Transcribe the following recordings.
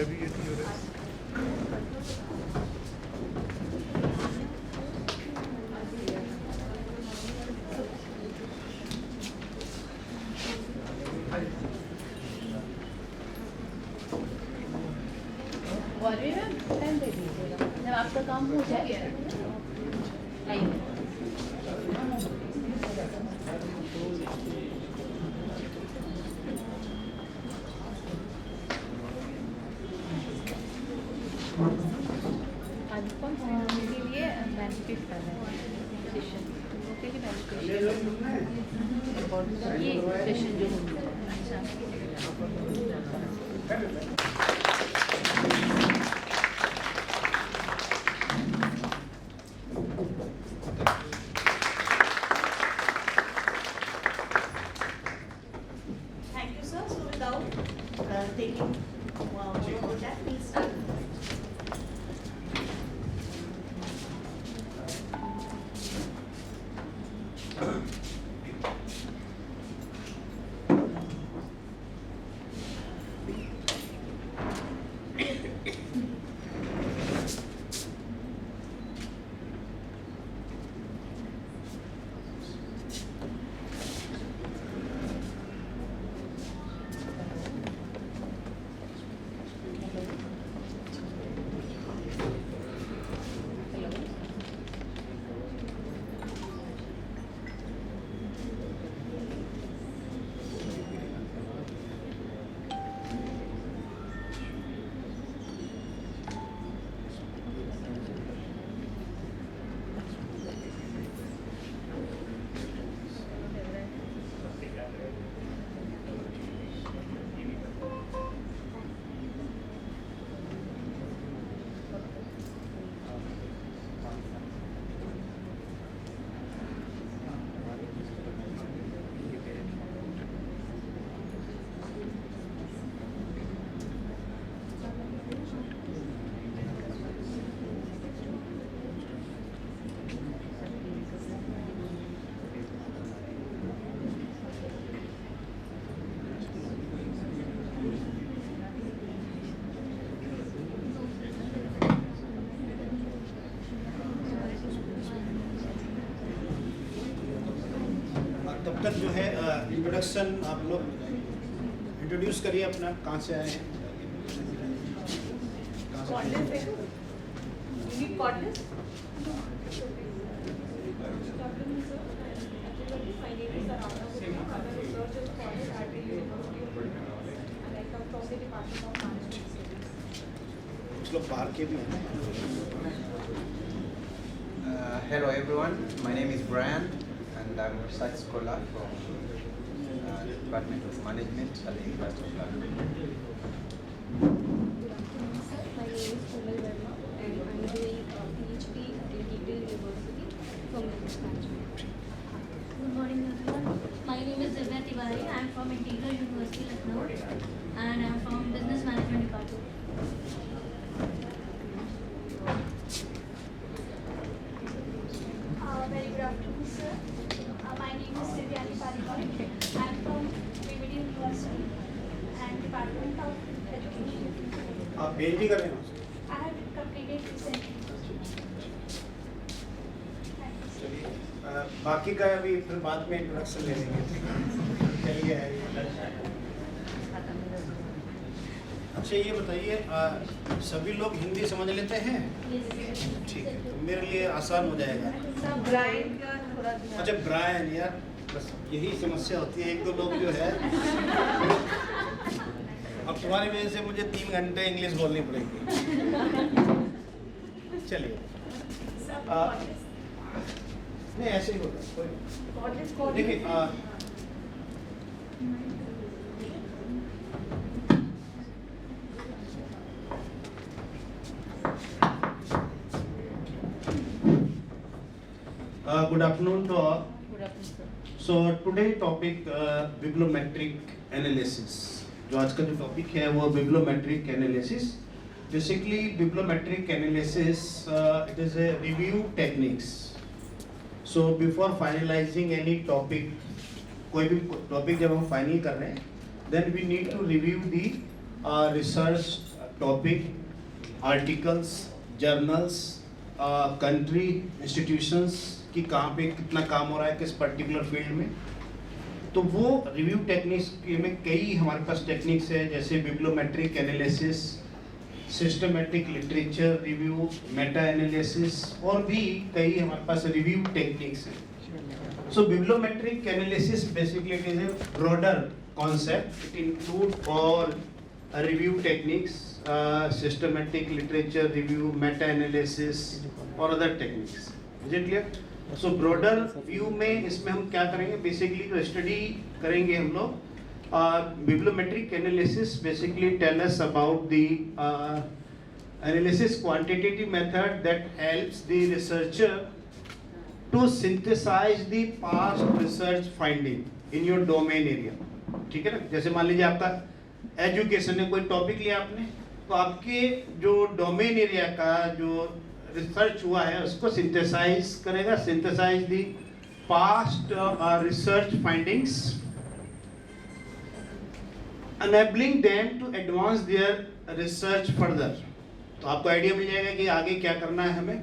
जब आपका काम हो जाए आइए। के लिए मैनिफेस्ट कर रहे हैं सेशन के लिए मैनिफेस्ट ये सेशन जो Thank you, sir. So without taking more about that, please start. तब तक जो है इंट्रोडक्शन आप लोग इंट्रोड्यूस करिए अपना, कहाँ से आए हैं? Cordless, you need cordless? My name is Aradhana Gupta. I'm a researcher scholar at the University of Gujarat, and I come from the Department of Management Studies. कुछ लोग बाहर के भी हैं। Hello everyone, my name is Brian and I'm a research scholar from Department of Management at the University of London. Sir, my name is Komal Verma and I'm doing PhD at the Deepdale University from Business Management. Good morning everyone. My name is Divya Tiwari. I am from Integral University, Lucknow, and I am from Business Management Department. Very good afternoon, sir. My name is Divyani Parikar. I am from Remedy University and Department of Education. आप PhD कर रहे हैं? I have completed recently. Thank you, sir. चलिए बाकी का अभी फिर बाद में इंट्रोडक्शन ले लेंगे। चलिए अच्छा ये बताइए सभी लोग हिंदी समझ लेते हैं? ठीक है, तो मेरे लिए आसान हो जाएगा। Brian का थोड़ा अच्छा ब्रायन, यार बस यही समस्या होती है, एक दो लोग जो है अब तुम्हारी वजह से मुझे 3 घंटे इंग्लिश बोलनी पड़ेगी। चलिए नहीं ऐसे ही होता है, कोई देखिए good afternoon to all. Good afternoon, sir. So today topic bibliometric analysis. जो आज का जो टॉपिक है वो bibliometric analysis. Basically bibliometric analysis it is a review techniques. So before finalizing any topic, कोई भी टॉपिक जब हम फाइनल कर रहे हैं, then we need to review the research topic, articles, journals, country, institutions की कहाँ पे कितना काम हो रहा है किस पर्टिकुलर फील्ड में, तो वो रिव्यू टेक्निक्स में कई हमारे पास टेक्निक्स है, जैसे bibliometric analysis, systematic literature review, meta analysis, और भी कई हमारे पास रिव्यू टेक्निक्स हैं. So bibliometric analysis basically it is a broader concept. It includes all review techniques, systematic literature review, meta-analysis or other techniques. Is it clear? So broader view में इसमें हम क्या करेंगे? Basically जो study करेंगे हम लोग, bibliometric analysis basically tell us about the analysis quantitative method that helps the researcher to synthesize the past research finding in your domain area. ठीक है ना? जैसे मान लीजिए आपका एजुकेशन में कोई टॉपिक लिया आपने, तो आपके जो डोमेन एरिया का जो रिसर्च हुआ है उसको सिंथेसाइज करेगा, synthesise the past research findings, enabling them to advance their research further. तो आपको आइडिया मिल जाएगा कि आगे क्या करना है हमें.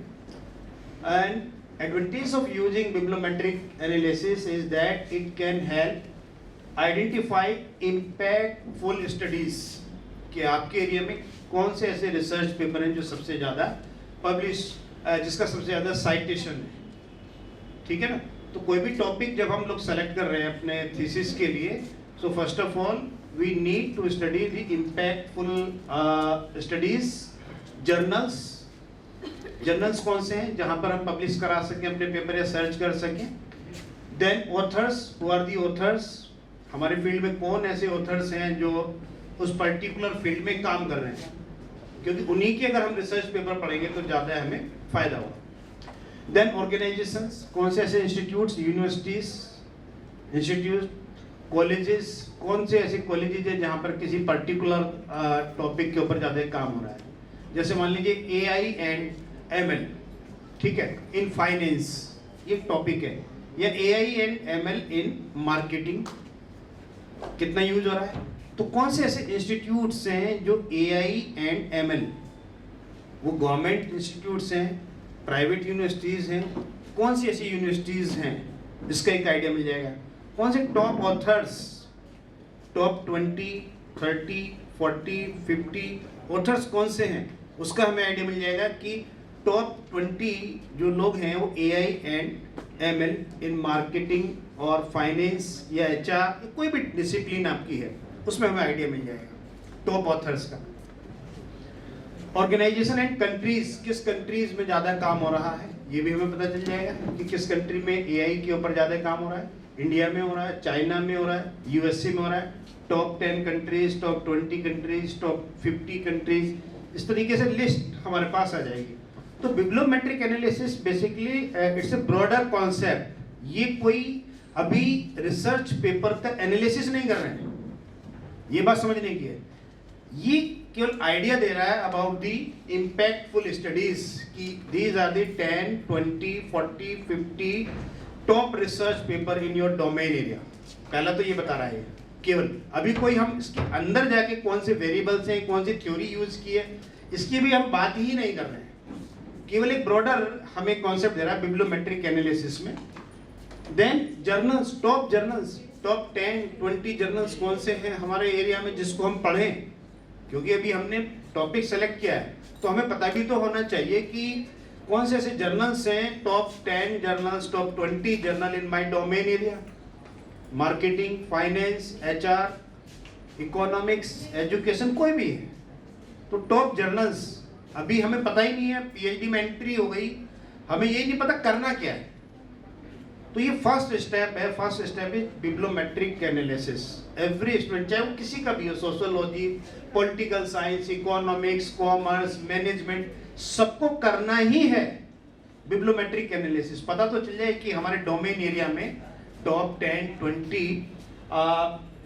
And advantage of using bibliometric analysis is that it can help identify impactful studies कि आपके एरिया में कौन से ऐसे रिसर्च पेपर हैं जो सबसे ज़्यादा पब्लिश, जिसका सबसे ज़्यादा साइटेशन है. ठीक है ना? तो कोई भी टॉपिक जब हम लोग सेलेक्ट कर रहे हैं अपने थीसिस के लिए, so first of all we need to study the impactful studies. Journals कौन से हैं जहां पर हम पब्लिश करा सकें अपने पेपर या सर्च कर सकें. Then authors, who are the authors, हमारे फील्ड में कौन ऐसे ऑथर्स हैं जो उस पर्टिकुलर फील्ड में काम कर रहे हैं, क्योंकि उन्हीं के अगर हम रिसर्च पेपर पढ़ेंगे तो ज़्यादा हमें फ़ायदा होगा. देन ऑर्गेनाइजेशंस, कौन से ऐसे इंस्टीट्यूट्स, यूनिवर्सिटीज, इंस्टीट्यूट, कॉलेजेस, कौन से ऐसे कॉलेजेस हैं जहाँ पर किसी पर्टिकुलर टॉपिक के ऊपर ज़्यादा काम हो रहा है. जैसे मान लीजिए AI एंड ML, ठीक है, इन फाइनेंस ये टॉपिक है, या AI and ML in marketing कितना यूज हो रहा है. तो कौन से ऐसे इंस्टीट्यूट्स हैं जो AI एंड ML, वो गवर्नमेंट इंस्टीट्यूट्स हैं, प्राइवेट यूनिवर्सिटीज़ हैं, कौन सी ऐसी यूनिवर्सिटीज़ हैं, इसका एक आइडिया मिल जाएगा. कौन से टॉप ऑथर्स, टॉप 20, 30, 40, 50 ऑथर्स कौन से हैं, उसका हमें आइडिया मिल जाएगा कि टॉप 20 जो लोग हैं वो AI and ML in marketing और फाइनेंस या HR, कोई भी डिसिप्लिन आपकी है, उसमें हमें आइडिया मिल जाएगा टॉप ऑथर्स का. ऑर्गेनाइजेशन एंड कंट्रीज, किस कंट्रीज में ज़्यादा काम हो रहा है ये भी हमें पता चल जाएगा कि किस कंट्री में AI के ऊपर ज़्यादा काम हो रहा है. इंडिया में हो रहा है, चाइना में हो रहा है, USA में हो रहा है. Top 10 countries, top 20 countries, top 50 countries, इस तरीके से लिस्ट हमारे पास आ जाएगी. तो bibliometric analysis basically it's a broader concept. ये कोई अभी रिसर्च पेपर का एनालिसिस नहीं कर रहे हैं, ये बात समझने की है. ये केवल आइडिया दे रहा है अबाउट द इम्पैक्टफुल स्टडीज कि these are the 10, 20, 40, 50 top research paper in your domain area. पहला तो ये बता रहा है केवल. अभी कोई हम इसके अंदर जाके कौन से वेरिएबल्स हैं, कौन सी थ्योरी यूज की है, इसकी भी हम बात ही नहीं कर रहे हैं. केवल एक ब्रॉडर हमें कॉन्सेप्ट दे रहा है बिब्लोमेट्रिक एनालिसिस में. Then journals, top journals, top 10, 20 journals कौन से हैं हमारे एरिया में जिसको हम पढ़ें, क्योंकि अभी हमने टॉपिक सेलेक्ट किया है तो हमें पता भी तो होना चाहिए कि कौन से ऐसे जर्नल्स हैं, top 10 journals, top 20 journal in my domain area, marketing, finance, HR, economics, education, कोई भी है. तो टॉप जर्नल्स अभी हमें पता ही नहीं है, PhD में एंट्री हो गई, हमें यही नहीं पता करना क्या है. तो ये फर्स्ट स्टेप है. First step is bibliometric analysis. Every student, चाहे वो किसी का भी हो, sociology, political science, economics, commerce, management, सबको करना ही है बिब्लोमेट्रिक एनालिसिस. पता तो चल जाए कि हमारे डोमेन एरिया में टॉप 10, 20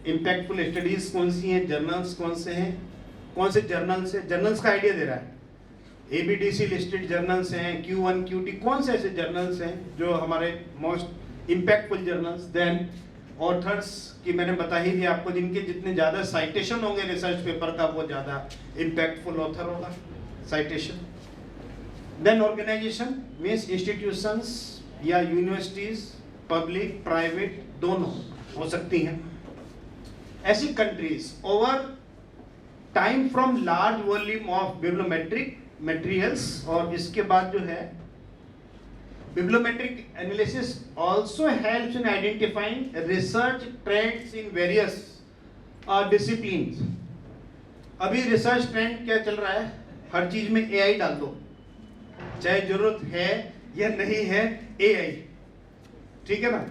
इम्पैक्टफुल स्टडीज कौन सी हैं, जर्नल्स कौन से हैं, कौन से जर्नल्स हैं. जर्नल्स का आइडिया दे रहा है. ABDC लिस्टेड जर्नल्स हैं, Q1, QT, कौन से ऐसे जर्नल्स हैं जो हमारे most impactful journals. Then authors की मैंने बता ही दिया आपको, जिनके जितने ज़्यादा साइटेशन होंगे रिसर्च पेपर का वो ज़्यादा इम्पैक्टफुल ऑथर होगा, citation. Then organization means institutions या यूनिवर्सिटीज, पब्लिक प्राइवेट दोनों हो सकती हैं। ऐसी countries over time from large volume of bibliometric materials, और इसके बाद जो है bibliometric analysis also helps in identifying research trends in various disciplines। अभी रिसर्च ट्रेंड क्या चल रहा है, हर चीज में AI डाल दो, चाहे जरूरत है या नहीं है AI, ठीक है ना,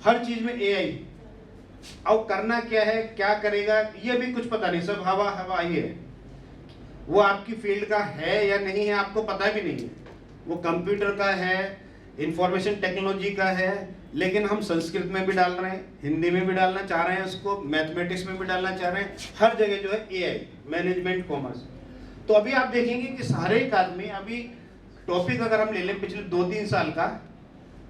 हर चीज में AI। अब करना क्या है, क्या करेगा, ये भी कुछ पता नहीं, सब हवा हवा ही है। वो आपकी फील्ड का है या नहीं है आपको पता भी नहीं है, वो कंप्यूटर का है, इंफॉर्मेशन टेक्नोलॉजी का है, लेकिन हम संस्कृत में भी डाल रहे हैं, हिंदी में भी डालना चाह रहे हैं उसको, मैथमेटिक्स में भी डालना चाह रहे हैं, हर जगह जो है AI, मैनेजमेंट कॉमर्स। तो अभी आप देखेंगे कि सारे काल में अभी टॉपिक अगर हम ले लें पिछले 2-3 साल का,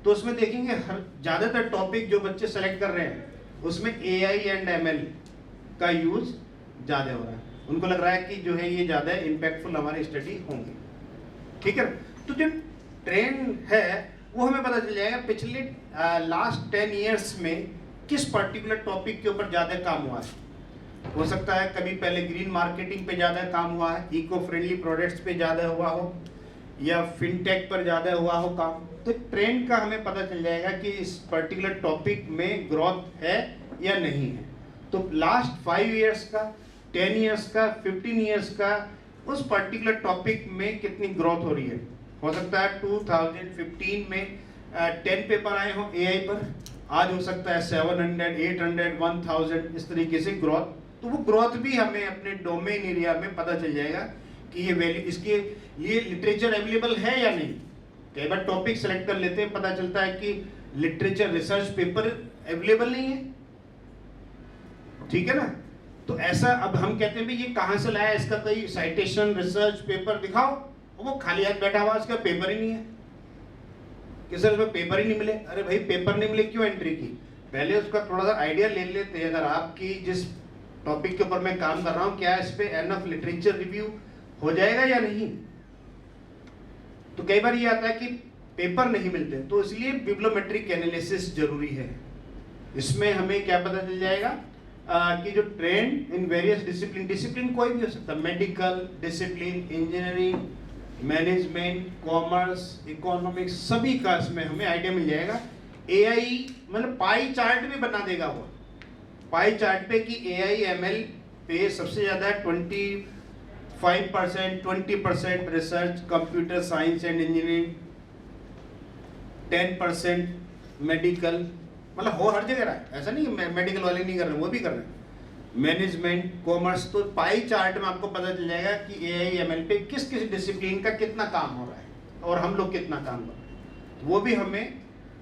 तो उसमें देखेंगे हर ज़्यादातर टॉपिक जो बच्चे सेलेक्ट कर रहे हैं उसमें AI एंड ML का यूज ज़्यादा हो रहा है। उनको लग रहा है कि जो है ये ज़्यादा इम्पैक्टफुल हमारी स्टडी होंगी, ठीक है। तो जो ट्रेंड है वो हमें पता चल जाएगा पिछले लास्ट 10 ईयर्स में किस पर्टिकुलर टॉपिक के ऊपर ज़्यादा काम हुआ है। हो सकता है कभी पहले ग्रीन मार्केटिंग पे ज़्यादा काम हुआ है, इको फ्रेंडली प्रोडक्ट्स पे ज़्यादा हुआ हो, या फिनटेक पर ज़्यादा हुआ हो काम। तो ट्रेंड का हमें पता चल जाएगा कि इस पर्टिकुलर टॉपिक में ग्रोथ है या नहीं है। तो लास्ट 5 ईयर्स का, 10 ईयर्स का, 15 ईयर्स का उस पर्टिकुलर टॉपिक में कितनी ग्रोथ हो रही है। हो सकता है 2015 में 10 पेपर आए हों AI पर, आज हो सकता है 700, 800, 1000, इस तरीके से ग्रोथ। तो वो ग्रोथ भी हमें अपने डोमेन एरिया में पता चल जाएगा कि ये वैल्यू, इसके लिए लिटरेचर अवेलेबल है या नहीं। कई बार टॉपिक सेलेक्ट कर लेते हैं, पता चलता है कि लिटरेचर रिसर्च पेपर अवेलेबल नहीं है, ठीक है ना। तो ऐसा अब हम कहते हैं भाई ये कहाँ से लाया, इसका कोई साइटेशन रिसर्च पेपर दिखाओ, वो खाली हाथ बैठा हुआ, उसका पेपर ही नहीं है कि सर उसमें पेपर ही नहीं मिले। अरे भाई पेपर नहीं मिले क्यों एंट्री की, पहले उसका थोड़ा सा आइडिया ले लेते हैं। अगर आपकी जिस टॉपिक के ऊपर मैं काम कर रहा हूँ क्या इस पे एनफ लिटरेचर रिव्यू हो जाएगा या नहीं। तो कई बार ये आता है कि पेपर नहीं मिलते, तो इसलिए बिब्लियोमेट्रिक एनालिसिस जरूरी है। इसमें हमें क्या पता चल जाएगा कि जो trend in various discipline, discipline कोई भी हो सकता है, medical discipline, engineering, management, commerce, economics, सभी का इसमें हमें आइडिया मिल जाएगा। AI मतलब पाई चार्ट भी बना देगा वो, पाई चार्ट पे कि AI ML पे सबसे ज़्यादा 25%, 20% research, computer science and engineering, 10% medical, मतलब हो हर जगह रहा है, ऐसा नहीं मेडिकल वाले नहीं कर रहे, वो भी कर रहे हैं, मैनेजमेंट, कॉमर्स। तो पाई चार्ट में आपको पता चल जाएगा कि AI ML पे किस किस डिसिप्लिन का कितना काम हो रहा है और हम लोग कितना काम कर रहे हैं, वो भी हमें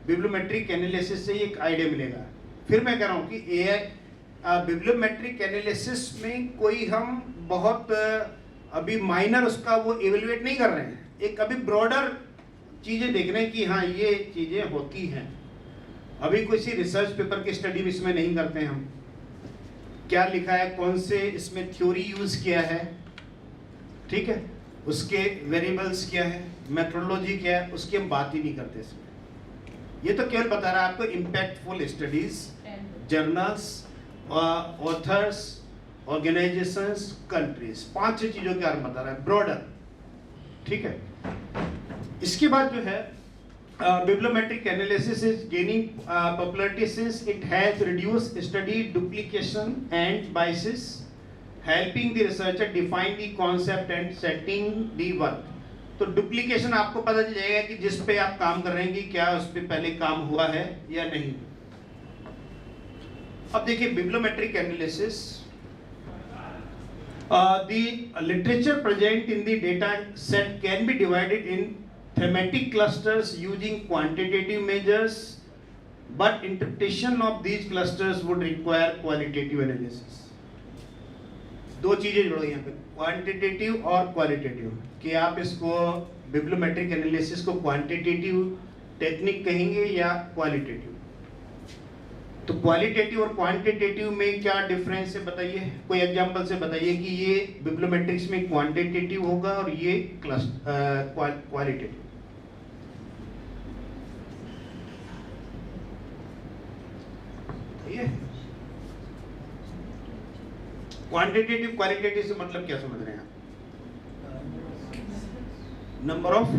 बिब्लियोमेट्रिक एनालिसिस से एक आइडिया मिलेगा। फिर मैं कह रहा हूँ कि AI बिब्लियोमेट्रिक एनालिसिस में कोई हम बहुत अभी माइनर उसका वो इवेल्युएट नहीं कर रहे हैं, एक अभी ब्रॉडर चीज़ें देख रहे हैं कि हाँ ये चीज़ें होती हैं। अभी किसी रिसर्च पेपर की स्टडी भी इसमें नहीं करते हैं हम, क्या लिखा है, कौन से इसमें थ्योरी यूज़ किया है, ठीक है, उसके वेरिएबल्स क्या है, मेथोडोलॉजी क्या है, उसकी हम बात ही नहीं करते इसमें। ये तो केवल बता रहा है आपको impactful studies, journals, authors, organisations, countries, 5 चीज़ों के बारे में बता रहा है ब्रॉडर, ठीक है। इसके बाद जो है bibliometric analysis is gaining popularity since it has reduced study duplication and biases, helping the researcher define the concept and setting the work। तो डुप्लीकेशन आपको पता चल जाएगा कि जिस पे आप काम कर रहे हैं कि क्या उस पे पहले काम हुआ है या नहीं। अब देखिए बिब्लियोमेट्रिक analysis, the literature present in the data set can be divided in thematic clusters using quantitative measures, but interpretation of these clusters would require qualitative analysis। दो चीजें जुड़ी यहाँ पे, क्वांटिटेटिव और क्वालिटेटिव, कि आप इसको बिब्लियोमेट्रिक एनालिसिस को क्वांटिटेटिव टेक्निक कहेंगे या क्वालिटेटिव। तो क्वालिटेटिव और क्वांटिटेटिव में क्या डिफरेंस है बताइए, कोई एग्जांपल से बताइए कि ये बिब्लोमेट्रिक्स में क्वांटिटेटिव होगा और ये क्वालिटेटिव। ये क्वांटिटेटिव क्वालिटेटिव से मतलब क्या समझ रहे हैं आप? Number of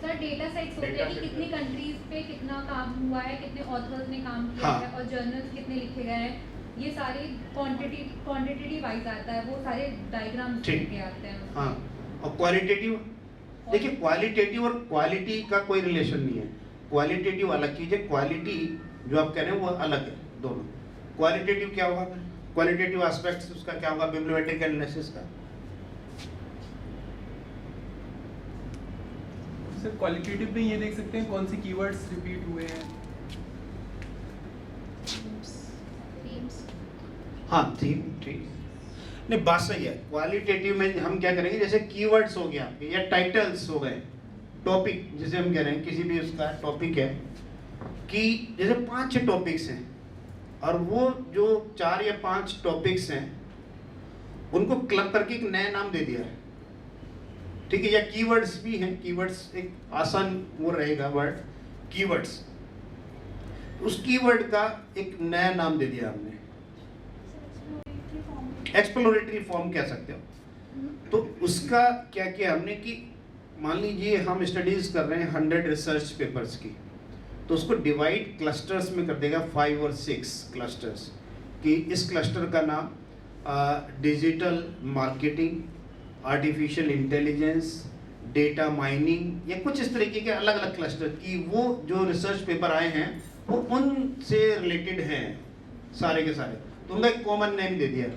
sir data sets होते हैं कि कितनी कंट्रीज पे कितना काम हुआ है, कितने ऑथर्स ने काम किया हाँ। है और जर्नल्स कितने लिखे गए हैं, ये सारे क्वांटिटी वाइज आता है, वो सारे डायग्राम्स ठीक। के आते हैं। हाँ, और क्वालिटेटिव, देखिए क्वालिटेटिव और क्वालिटी का कोई रिलेशन नहीं है। क्वालिटेटिव अलग चीज है, क्वालिटी जो आप कह रहे हैं वो अलग है दोनों। क्वालिटेटिव क्या होगा, क्वालिटेटिव एस्पेक्ट्स उसका क्या होगा बिब्लियोमेट्रिक एनालिसिस का? सर क्वालिटेटिव में ये देख सकते हैं कौन से कीवर्ड्स रिपीट हुए हैं। हाँ थीम, ठीक नहीं, बात सही है। क्वालिटेटिव में हम क्या करेंगे, जैसे कीवर्ड्स हो गया या टाइटल्स हो गए, टॉपिक जिसे हम कह रहे हैं, किसी भी उसका टॉपिक है कि जैसे 5-6 टॉपिक्स हैं और वो जो 4 या 5 टॉपिक्स हैं उनको क्लब करके एक नया नाम दे दिया है, ठीक है। या कीवर्ड्स भी हैं, कीवर्ड्स एक आसान वो रहेगा वर्ड, कीवर्ड्स, उस कीवर्ड का एक नया नाम दे दिया हमने, एक्सप्लोरेटरी फॉर्म कह सकते हो। तो उसका क्या किया हमने कि मान लीजिए हम स्टडीज कर रहे हैं 100 रिसर्च पेपर्स की, तो उसको डिवाइड क्लस्टर्स में कर देगा, 5 और 6 क्लस्टर्स, कि इस क्लस्टर का नाम digital marketing, artificial intelligence, data mining, या कुछ इस तरीके के अलग अलग क्लस्टर की वो जो रिसर्च पेपर आए हैं वो उनसे रिलेटेड हैं सारे के सारे, तो उनका एक कॉमन नेम दे दिया।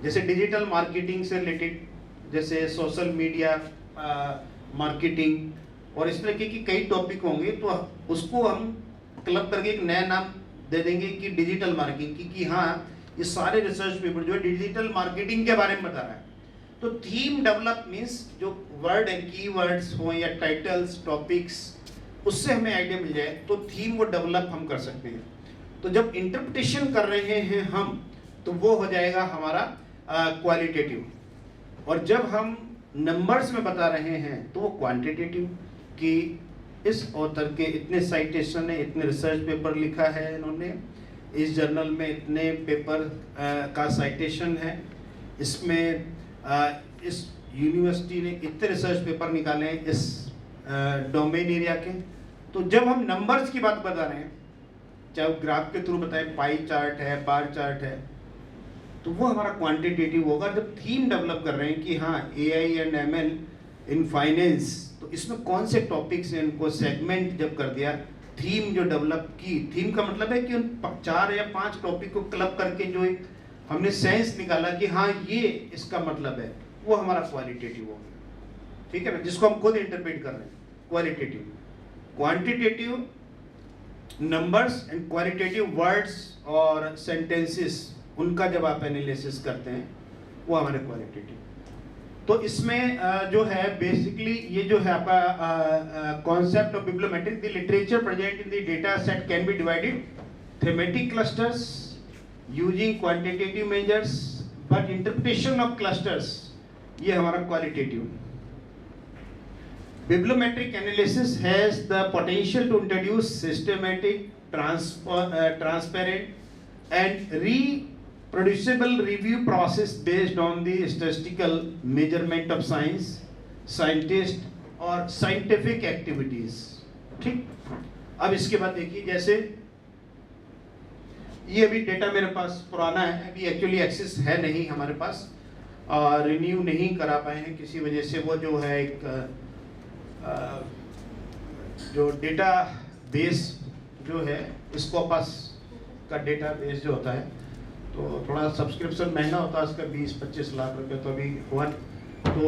जैसे डिजिटल मार्केटिंग से रिलेटेड, जैसे सोशल मीडिया मार्केटिंग और इस तरीके की कई टॉपिक होंगे, तो उसको हम क्लब करके एक नया नाम दे देंगे कि डिजिटल मार्केटिंग, कि हाँ ये सारे रिसर्च पेपर जो है डिजिटल मार्केटिंग के बारे में बता रहा है। तो थीम डेवलप मीन्स जो वर्ड है, कीवर्ड्स हो या टाइटल्स, टॉपिक्स, उससे हमें आइडिया मिल जाए तो थीम वो डेवलप हम कर सकते हैं। तो जब इंटरप्रिटेशन कर रहे हैं हम, तो वो हो जाएगा हमारा क्वालिटेटिव, और जब हम नंबर्स में बता रहे हैं तो वो क्वांटिटेटिव, कि इस ऑथर के इतने साइटेशन है, इतने रिसर्च पेपर लिखा है इन्होंने, इस जर्नल में इतने पेपर का साइटेशन है, इसमें इस यूनिवर्सिटी ने इतने रिसर्च पेपर निकाले हैं इस डोमेन एरिया के। तो जब हम नंबर्स की बात बता रहे हैं, चाहे ग्राफ के थ्रू बताएं, पाई चार्ट है, बार चार्ट है, तो वो हमारा क्वांटिटेटिव होगा। जब थीम डेवलप कर रहे हैं कि हाँ AI and ML in finance, तो इसमें कौन से टॉपिक्स हैं, इनको सेगमेंट जब कर दिया, थीम जो डेवलप की, थीम का मतलब है कि उन 4 या 5 टॉपिक को क्लब करके जो एक हमने सेंस निकाला कि हाँ ये इसका मतलब है, वो हमारा क्वालिटेटिव हो गया, ठीक है ना, जिसको हम खुद इंटरप्रेट कर रहे हैं, qualitative. Quantitative numbers and qualitative words और सेंटेंसेस, उनका जब आप एनालिसिस करते हैं वो हमारे क्वालिटेटिव। तो इसमें जो है बेसिकली ये जो है आपका concept of bibliometric, the literature present in the data set can be divided thematic clusters using quantitative measures, but interpretation of clusters ये हमारा qualitative. Bibliometric analysis has the potential to introduce systematic, transparent, and reproducible review process based on the statistical measurement of science, scientists, or scientific activities. ठीक, अब इसके बाद देखिए, जैसे ये अभी डेटा मेरे पास पुराना है, अभी एक्चुअली एक्सेस है नहीं हमारे पास, और रिन्यू नहीं करा पाए हैं किसी वजह से। वो जो है एक जो डेटा बेस जो है, स्कोपस का डेटा बेस जो होता है, तो थोड़ा सब्सक्रिप्शन महंगा होता है उसका, 20-25 लाख रुपए तो अभी हुआ। तो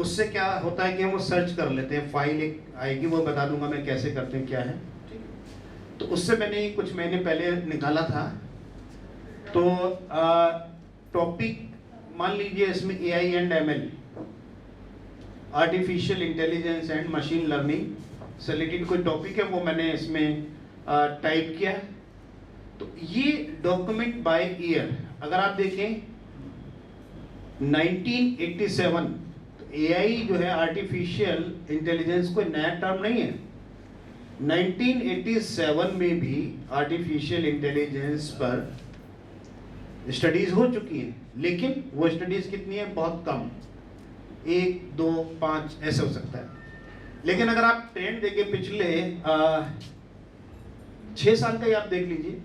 उससे क्या होता है कि हम वो सर्च कर लेते हैं, फाइल एक आएगी, वो बता दूंगा मैं कैसे करते हैं क्या है, ठीक है। तो उससे मैंने कुछ महीने पहले निकाला था। तो टॉपिक मान लीजिए इसमें AI and ML, artificial intelligence and machine learning से रिलेटेड कोई टॉपिक है, वो मैंने इसमें टाइप किया। तो ये डॉक्यूमेंट बाय ईयर अगर आप देखें 1987, तो एआई जो है आर्टिफिशियल इंटेलिजेंस कोई नया टर्म नहीं है। 1987 में भी आर्टिफिशियल इंटेलिजेंस पर स्टडीज हो चुकी हैं, लेकिन वो स्टडीज कितनी है? बहुत कम, 1, 2, 5 ऐसे हो सकता है। लेकिन अगर आप ट्रेंड देखें पिछले 6 साल का ही आप देख लीजिए,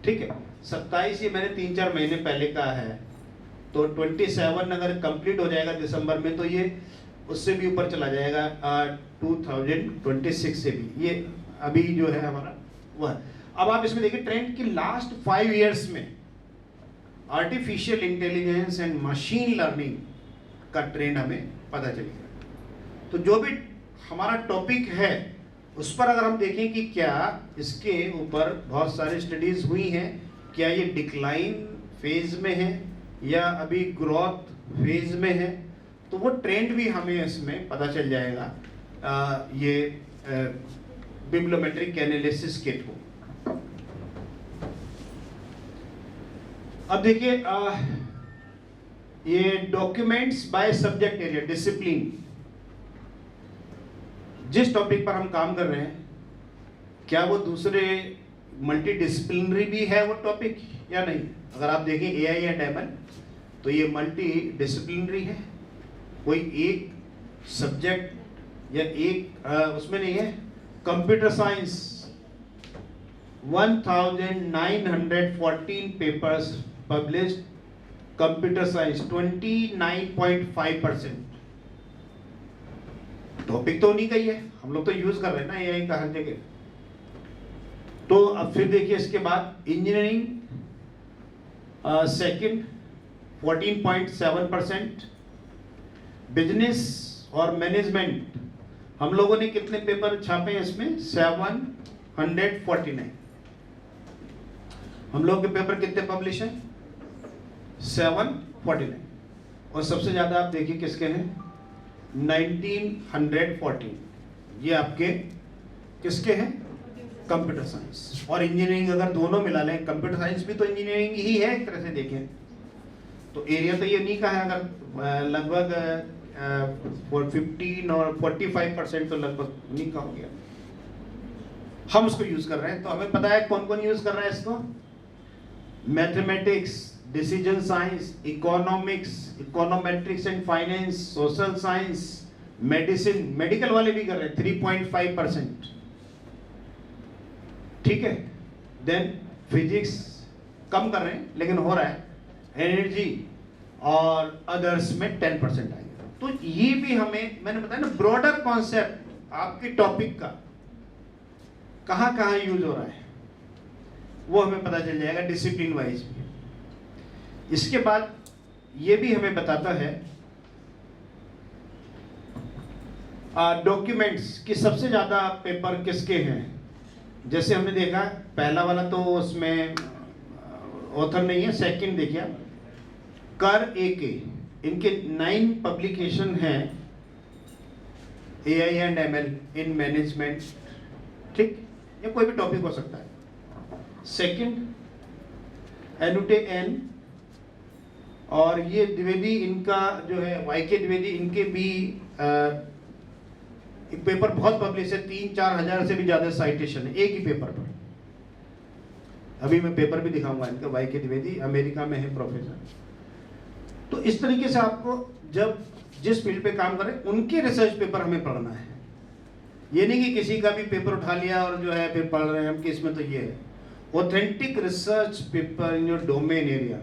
ठीक है, 27 ये मैंने 3-4 महीने पहले का है, तो 27 अगर कंप्लीट हो जाएगा दिसंबर में तो ये उससे भी ऊपर चला जाएगा 2026 से भी। ये अभी जो है हमारा वह। अब आप इसमें देखिए ट्रेंड की लास्ट 5 इयर्स में artificial intelligence and machine learning का ट्रेंड हमें पता चलेगा। तो जो भी हमारा टॉपिक है उस पर अगर हम देखें कि क्या इसके ऊपर बहुत सारी स्टडीज हुई हैं, क्या ये डिक्लाइन फेज में है या अभी ग्रोथ फेज में है, तो वो ट्रेंड भी हमें इसमें पता चल जाएगा ये बिब्लियोमेट्रिक एनालिसिस के थ्रू। अब देखिए ये documents by subject area discipline, जिस टॉपिक पर हम काम कर रहे हैं क्या वो दूसरे मल्टी डिसिप्लिनरी भी है वो टॉपिक या नहीं? अगर आप देखें एआई एंड एमएल तो ये मल्टी डिसिप्लिनरी है, कोई एक सब्जेक्ट या एक उसमें नहीं है। Computer science 1914 papers published, computer science 29.5%। Topic तो नहीं गई है, हम लोग तो यूज कर रहे हैं ना एआई का हर जगह। तो अब फिर देखिए इसके बाद इंजीनियरिंग सेकंड 14.7%, बिजनेस और मैनेजमेंट हम लोगों ने कितने पेपर छापे हैं इसमें? 749। हम लोग के पेपर कितने पब्लिश हैं? 749। और सबसे ज्यादा आप देखिए किसके हैं? 1914। ये आपके किसके हैं? कंप्यूटर साइंस और इंजीनियरिंग अगर दोनों मिला लें, कंप्यूटर साइंस भी तो इंजीनियरिंग ही है एक तरह से देखें तो एरिया तो ये नहीं का है। अगर लगभग 15 और 45% तो लगभग नहीं का हो गया। हम उसको यूज कर रहे हैं तो हमें पता है कौन कौन यूज कर रहा है इसको। Mathematics, decision science, economics, econometrics and finance, social science, medicine, medical वाले भी कर रहे हैं 3.5%, ठीक है। देन फिजिक्स कम कर रहे हैं लेकिन हो रहा है, एनर्जी और अदर्स में 10% आएगा। तो ये भी हमें, मैंने बताया ना, ब्रॉडर कॉन्सेप्ट आपके टॉपिक का कहां कहां यूज हो रहा है वो हमें पता चल जाएगा डिसिप्लिन वाइज भी। इसके बाद ये भी हमें बताता है डॉक्यूमेंट्स कि सबसे ज्यादा पेपर किसके हैं। जैसे हमने देखा पहला वाला तो उसमें ऑथर नहीं है। सेकंड देखिए कर एके, इनके 9 पब्लिकेशन हैं, AI and ML in management, ठीक, ये कोई भी टॉपिक हो सकता है। सेकंड एनुटे एन, और ये द्विवेदी, इनका जो है वाईके द्विवेदी, इनके भी एक पेपर बहुत पब्लिश है, 3-4 हजार से भी ज्यादा साइटेशन है एक ही पेपर पर। अभी मैं पेपर भी दिखाऊंगा इनका, वाईके द्विवेदी, अमेरिका में है प्रोफेसर। तो इस तरीके से आपको जब जिस फील्ड पे काम करें उनके रिसर्च पेपर हमें पढ़ना है। ये नहीं कि किसी का भी पेपर उठा लिया और जो है फिर पढ़ रहे हैं हम कि इसमें तो ये है। Authentic research paper in your domain area,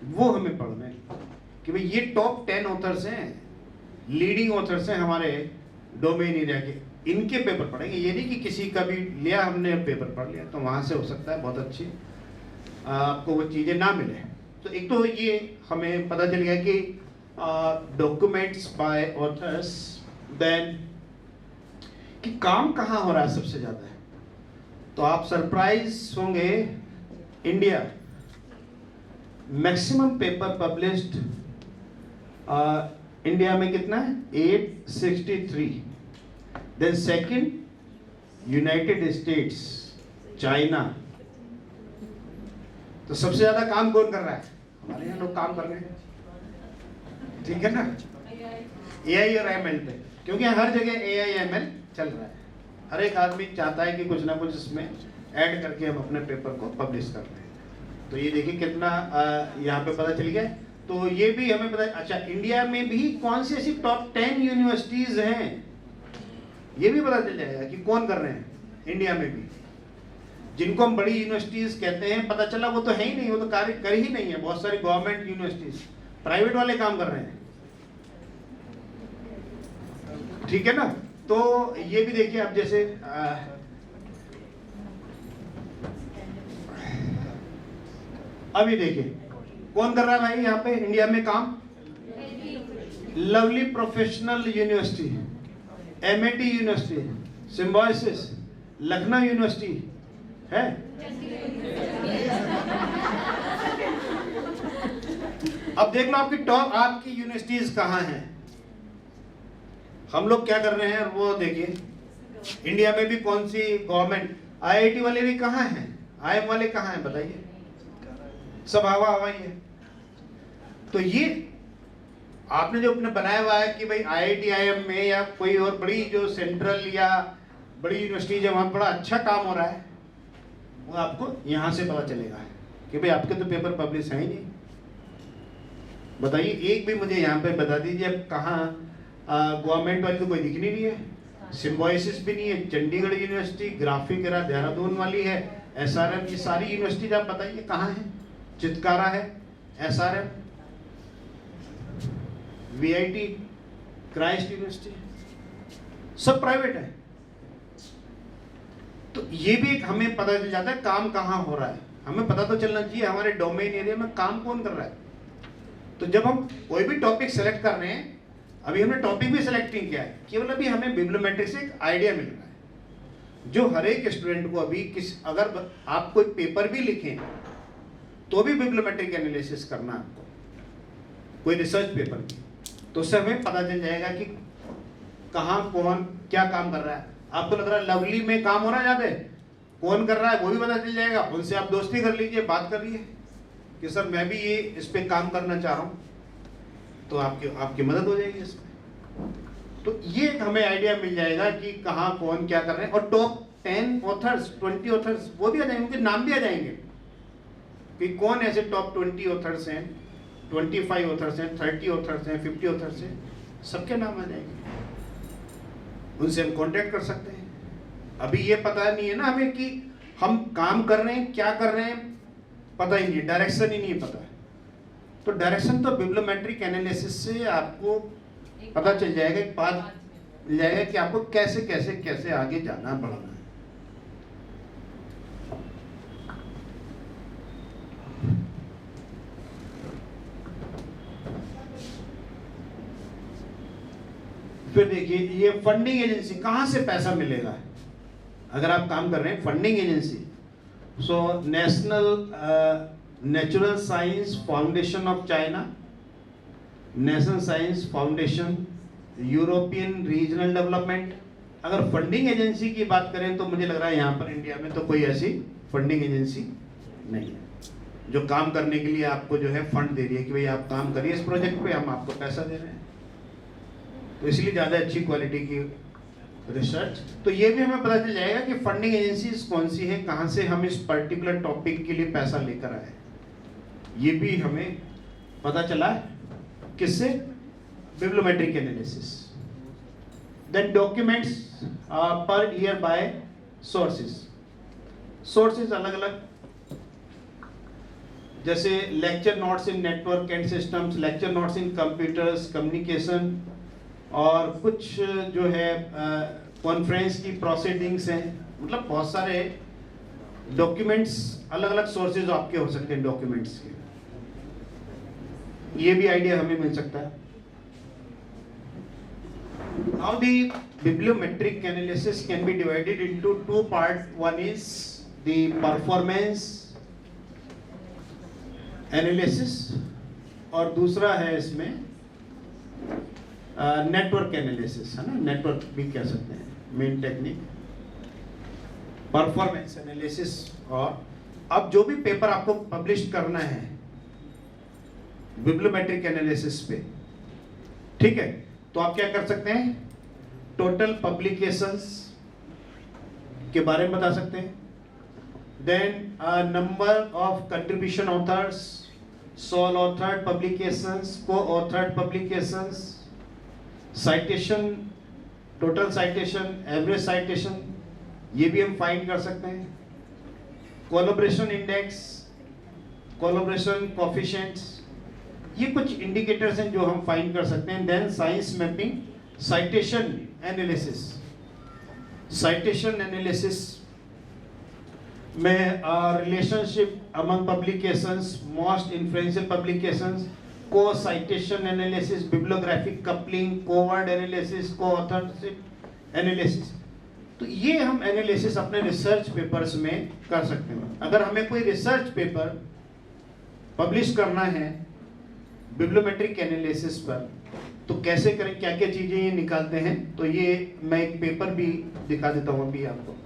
वो हमें पढ़ना है कि भाई ये टॉप 10 ऑथर्स हैं, लीडिंग ऑथर्स हैं हमारे डोमेन एरिया के, इनके पेपर पढ़ेंगे। ये नहीं कि किसी का भी लिया हमने पेपर पढ़ लिया, तो वहाँ से हो सकता है बहुत अच्छी आपको वो चीज़ें ना मिले। तो एक तो ये हमें पता चल गया कि डॉक्यूमेंट्स बाय ऑथर्स, देन कि काम कहाँ हो रहा है सबसे ज़्यादा है। तो आप सरप्राइज होंगे, India maximum paper published India में कितना है? 863। Then second United States China. तो सबसे ज्यादा काम कौन कर रहा है? हमारे यहाँ लोग काम कर रहे हैं, ठीक है ना, AI और ML पे, क्योंकि हर जगह AI ML चल रहा है। हर एक आदमी चाहता है कि कुछ ना कुछ इसमें ऐड करके हम अपने पेपर को पब्लिश कर रहे हैं। तो ये देखिए कितना यहाँ पे पता चल गया। तो ये भी हमें पता। अच्छा, इंडिया में भी कौन सी ऐसी टॉप 10 यूनिवर्सिटीज हैं, ये भी पता चल जाएगा कि कौन कर रहे हैं इंडिया में भी। जिनको हम बड़ी यूनिवर्सिटीज कहते हैं, पता चला वो तो है ही नहीं, वो तो कार्य कर ही नहीं है। बहुत सारी गवर्नमेंट यूनिवर्सिटीज, प्राइवेट वाले काम कर रहे हैं, ठीक है ना। तो ये भी देखिए, अब जैसे अभी देखिए कौन कर रहा है भाई यहाँ पे इंडिया में काम? Lovely professional university, MIT university, symbiosis, Lucknow university है। अब देख लो आपकी टॉप आपकी यूनिवर्सिटीज कहाँ हैं। हम लोग क्या कर रहे हैं वो देखिए। इंडिया में भी कौन सी गवर्नमेंट, IIT वाले भी कहाँ हैं, IIM वाले कहाँ हैं बताइए? सब हवा हवा ही है। तो ये आपने जो अपने बनाया हुआ है कि भाई IIT IIM में या कोई और बड़ी जो सेंट्रल या बड़ी यूनिवर्सिटी जब वहाँ बड़ा अच्छा काम हो रहा है, वो आपको यहाँ से पता चलेगा कि भाई आपके तो पेपर पब्लिश है ही नहीं। बताइए, एक भी मुझे यहाँ पे बता दीजिए अब कहाँ गवर्नमेंट वाली तो कोई दिख नहीं रही है। सिम्बायोसिस भी नहीं है, Chandigarh university, graphic era Dehradun वाली है, SRM, ये सारी यूनिवर्सिटीज आप बताइए कहाँ है? चितकारा है, SRM, VIT, क्राइस्ट यूनिवर्सिटी, सब प्राइवेट है। तो ये भी एक हमें पता चल जाता है काम कहाँ हो रहा है। हमें पता तो चलना चाहिए हमारे डोमेन एरिया में काम कौन कर रहा है। तो जब हम कोई भी टॉपिक सेलेक्ट कर रहे हैं, अभी हमने टॉपिक भी सेलेक्ट नहीं किया है, केवल अभी हमें बिब्लियोमेट्रिक से एक आइडिया मिल रहा है जो हर एक स्टूडेंट को अभी अगर आप कोई पेपर भी लिखें तो भी बिब्लियोमेट्रिक एनालिसिस करना आपको, कोई रिसर्च पेपर की, तो उससे हमें पता चल जाएगा कि कहाँ कौन क्या काम कर रहा है। आपको लग रहा है लवली में काम हो रहा है ज्यादा, कौन कर रहा है वो भी पता चल जाएगा। उनसे आप दोस्ती कर लीजिए, बात करिए कि सर मैं भी ये इस पे काम करना चाह रहा हूँ, तो आपकी मदद हो जाएगी इसमें। तो ये हमें आइडिया मिल जाएगा कि कहाँ कौन क्या कर रहे हैं। और टॉप 10 ऑथर्स, 20 ऑथर्स वो भी आ जाएंगे, उनके नाम भी आ जाएंगे कि कौन ऐसे टॉप 20 ऑथर्स हैं, 25 ऑथर्स हैं, 30 ऑथर्स हैं, 50 ऑथर्स हैं, सबके नाम आ जाएंगे। उनसे हम कांटेक्ट कर सकते हैं। अभी ये पता नहीं है ना हमें कि हम काम कर रहे हैं, क्या कर रहे हैं, पता ही नहीं है, डायरेक्शन ही नहीं पता है। तो डायरेक्शन तो बिब्लियोमेट्रिक एनालिसिस से आपको पता चल जाएगा, एक बात मिल जाएगा कि आपको कैसे कैसे कैसे आगे जाना बढ़ना है। फिर देखिए ये फंडिंग एजेंसी, कहां से पैसा मिलेगा अगर आप काम कर रहे हैं funding agency. So national natural science foundation of China, national science foundation, European regional development. अगर फंडिंग एजेंसी की बात करें तो मुझे लग रहा है यहाँ पर इंडिया में तो कोई ऐसी फंडिंग एजेंसी नहीं है जो काम करने के लिए आपको जो है फंड दे रही है कि भाई आप काम करिए इस प्रोजेक्ट पे, हम आपको पैसा दे रहे हैं। तो इसलिए ज़्यादा अच्छी क्वालिटी की रिसर्च। तो ये भी हमें पता चल जाएगा कि फंडिंग एजेंसीज कौन सी है, कहाँ से हम इस पर्टिकुलर टॉपिक के लिए पैसा लेकर आए, ये भी हमें पता चला। किससे? Bibliometric analysis. Then documents per year by sources. Sources अलग अलग, जैसे lecture notes in network and systems, lecture notes in computers communication, और कुछ जो है कॉन्फ्रेंस की प्रोसीडिंग्स हैं। मतलब बहुत सारे डॉक्यूमेंट्स, अलग अलग सोर्सेज आपके हो सकते हैं डॉक्यूमेंट्स के, ये भी आइडिया हमें मिल सकता है। Now the bibliometric analysis can be divided into two parts. One is the performance analysis और दूसरा है इसमें नेटवर्क एनालिसिस, है ना, नेटवर्क भी कह सकते हैं मेन टेक्निक। Performance analysis. और अब जो भी पेपर आपको पब्लिश करना है बिब्लियोमेट्रिक एनालिसिस पे, ठीक है, तो आप क्या कर सकते हैं, टोटल पब्लिकेशंस के बारे में बता सकते हैं, then number of contribution authors, sole authored publications, co-authored publications, citation, total citation, average citation, ये भी हम फाइंड कर सकते हैं, कोलैबोरेशन इंडेक्स, कोलैबोरेशन कोफिशिएंट्स, ये कुछ इंडिकेटर्स हैं जो हम फाइंड कर सकते हैं। Then science mapping, citation analysis, citation analysis में relationship among publications, most influential publications, co-citation analysis, bibliographic coupling, co-word analysis, co-authorship analysis. तो ये हम एनालिसिस अपने रिसर्च पेपर्स में कर सकते हैं। अगर हमें कोई रिसर्च पेपर पब्लिश करना है बिब्लियोमेट्रिक एनालिसिस पर, तो कैसे करें, क्या क्या चीजें ये निकालते हैं, तो ये मैं एक पेपर भी दिखा देता हूँ अभी आपको।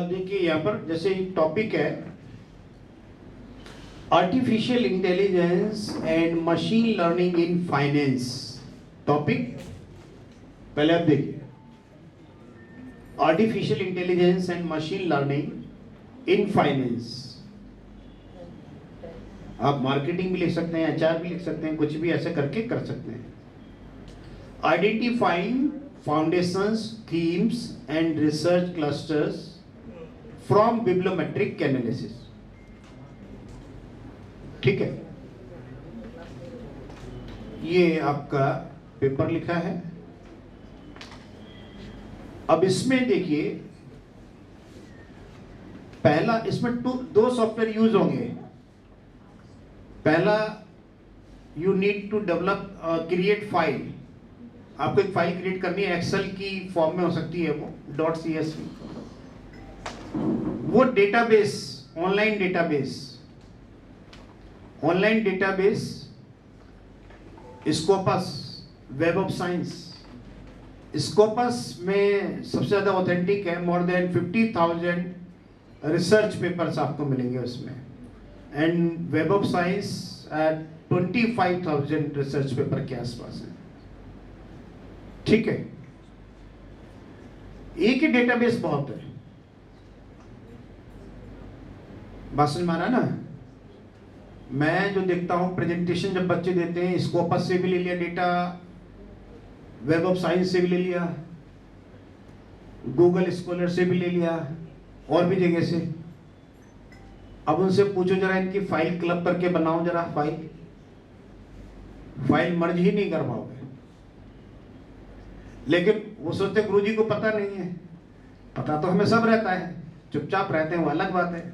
देखिए यहाँ पर जैसे टॉपिक है artificial intelligence and machine learning in finance. Topic पहले आप देखिए, artificial intelligence and machine learning in finance. आप मार्केटिंग भी लिख सकते हैं, एचआर भी लिख सकते हैं, कुछ भी ऐसे करके कर सकते हैं। Identifying foundations, themes and research clusters from bibliometric analysis. ठीक है, ये आपका पेपर लिखा है। अब इसमें देखिए, पहला इसमें दो सॉफ्टवेयर यूज होंगे। पहला, you need to develop create file. आपको एक फाइल क्रिएट करनी है, एक्सेल की फॉर्म में हो सकती है वो .csv। वो database, online database Scopus, web of science. Scopus में सबसे ज्यादा ऑथेंटिक है, मोर देन 50,000 रिसर्च पेपर्स आपको मिलेंगे उसमें। And web of science 25,000 research paper के आसपास है। ठीक है, एक ही डेटाबेस बहुत है। बात समझ में आ रहा है ना? मैं जो देखता हूं प्रेजेंटेशन जब बच्चे देते हैं, स्कोपस से भी ले लिया डेटा, वेब ऑफ साइंस से भी ले लिया, गूगल स्कॉलर से भी ले लिया, और भी जगह से। अब उनसे पूछो जरा, इनकी फाइल क्लब करके बनाओ जरा, फाइल मर्ज ही नहीं कर पाओगे। लेकिन वो सोचते गुरुजी को पता नहीं है। पता तो हमें सब रहता है, चुपचाप रहते हैं, वो अलग बात है।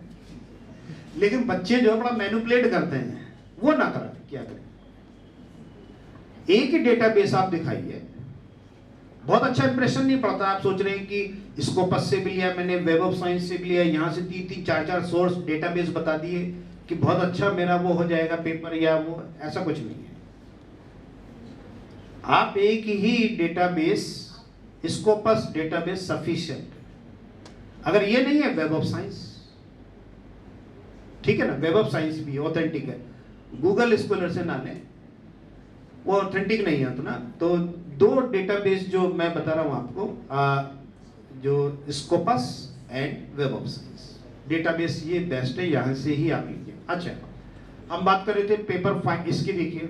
लेकिन बच्चे जो बड़ा मैनिपुलेट करते हैं, वो ना करें। क्या करें, एक ही डेटाबेस आप दिखाइए, बहुत अच्छा इंप्रेशन नहीं पड़ता। आप सोच रहे हैं कि स्कोपस से भी लिया मैंने, वेब ऑफ साइंस से भी लिया, यहां से 3-3, 4-4 सोर्स डेटाबेस बता दिए कि बहुत अच्छा मेरा वो हो जाएगा पेपर, या वो ऐसा कुछ नहीं है। आप एक ही डेटाबेस स्कोपस डेटाबेस सफिशिएंट। अगर ये नहीं है, वेब ऑफ साइंस, ठीक है ना, वेब ऑफ साइंस भी ऑथेंटिक है, गूगल स्कॉलर से ना लें, वो ऑथेंटिक नहीं है तो ना। तो दो डेटाबेस जो मैं बता रहा हूं आपको, जो Scopus and web of science database, ये बेस्ट है, यहां से ही आप लीजिए। अच्छा, हम बात कर रहे थे पेपर फाइल, इसकी देखिए।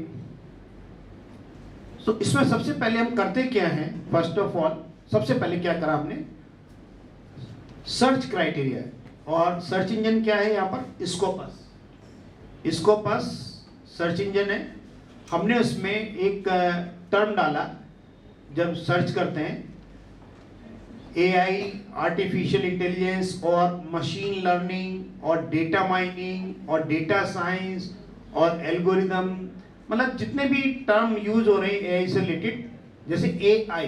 तो इसमें सबसे पहले हम करते क्या हैं, फर्स्ट ऑफ ऑल सबसे पहले क्या करा हमने, सर्च क्राइटेरिया, और सर्च इंजन क्या है यहाँ पर, स्कोपस। स्कोपस सर्च इंजन है। हमने उसमें एक टर्म डाला, जब सर्च करते हैं AI, आर्टिफिशियल इंटेलिजेंस और मशीन लर्निंग और डेटा माइनिंग और डेटा साइंस और एल्गोरिदम, मतलब जितने भी टर्म यूज हो रहे हैं AI से रिलेटेड, जैसे AI,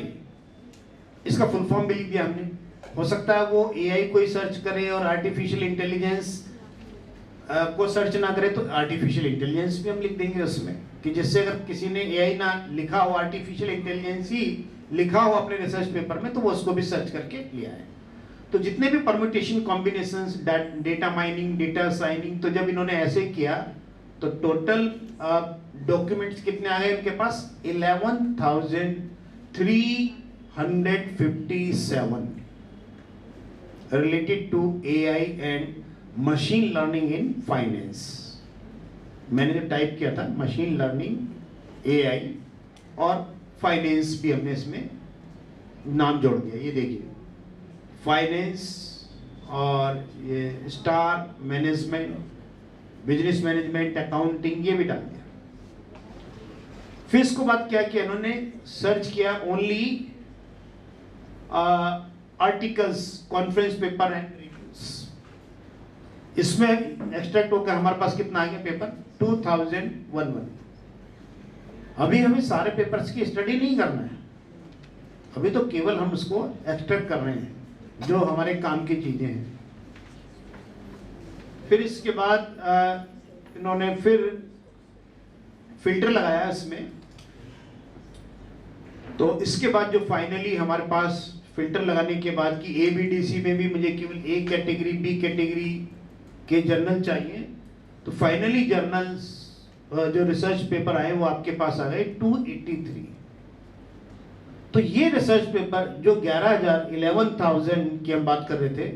इसका फुल फॉर्म भी लिख दिया हमने। हो सकता है वो AI को ही सर्च करे और आर्टिफिशियल इंटेलिजेंस को सर्च ना करे, तो आर्टिफिशियल इंटेलिजेंस भी हम लिख देंगे उसमें, कि जिससे अगर किसी ने AI ना लिखा हो, आर्टिफिशियल इंटेलिजेंस ही लिखा हो अपने रिसर्च पेपर में, तो वो उसको भी सर्च करके लिया है। तो जितने भी permutation combinations, data mining, data signing, तो जब इन्होंने ऐसे किया तो टोटल डॉक्यूमेंट्स कितने आ गए इनके पास, 11,357 related to AI and machine learning in finance. मैंने जो टाइप किया था मशीन लर्निंग, AI और फाइनेंस भी हमने इसमें नाम जोड़ दिया। ये देखिए, फाइनेंस और ये star management, business management, accounting, ये भी डाल दिया। फिर इसको बात क्या किया इन्होंने, सर्च किया only articles, conference paper and reviews. इसमें एक्सट्रैक्ट होकर हमारे पास कितना आ गया पेपर, 2011। अभी हमें सारे पेपर्स की स्टडी नहीं करना है, अभी तो केवल हम उसको एक्सट्रैक्ट कर रहे हैं जो हमारे काम की चीजें हैं। फिर इसके बाद इन्होंने फिर फिल्टर लगाया इसमें। तो इसके बाद जो फाइनली हमारे पास फिल्टर लगाने के बाद कि ABDC में भी मुझे केवल A कैटेगरी, B कैटेगरी के जर्नल चाहिए, तो फाइनली जर्नल्स जो रिसर्च पेपर आए वो आपके पास आ गए 283। तो ये रिसर्च पेपर जो 11,000 की हम बात कर रहे थे,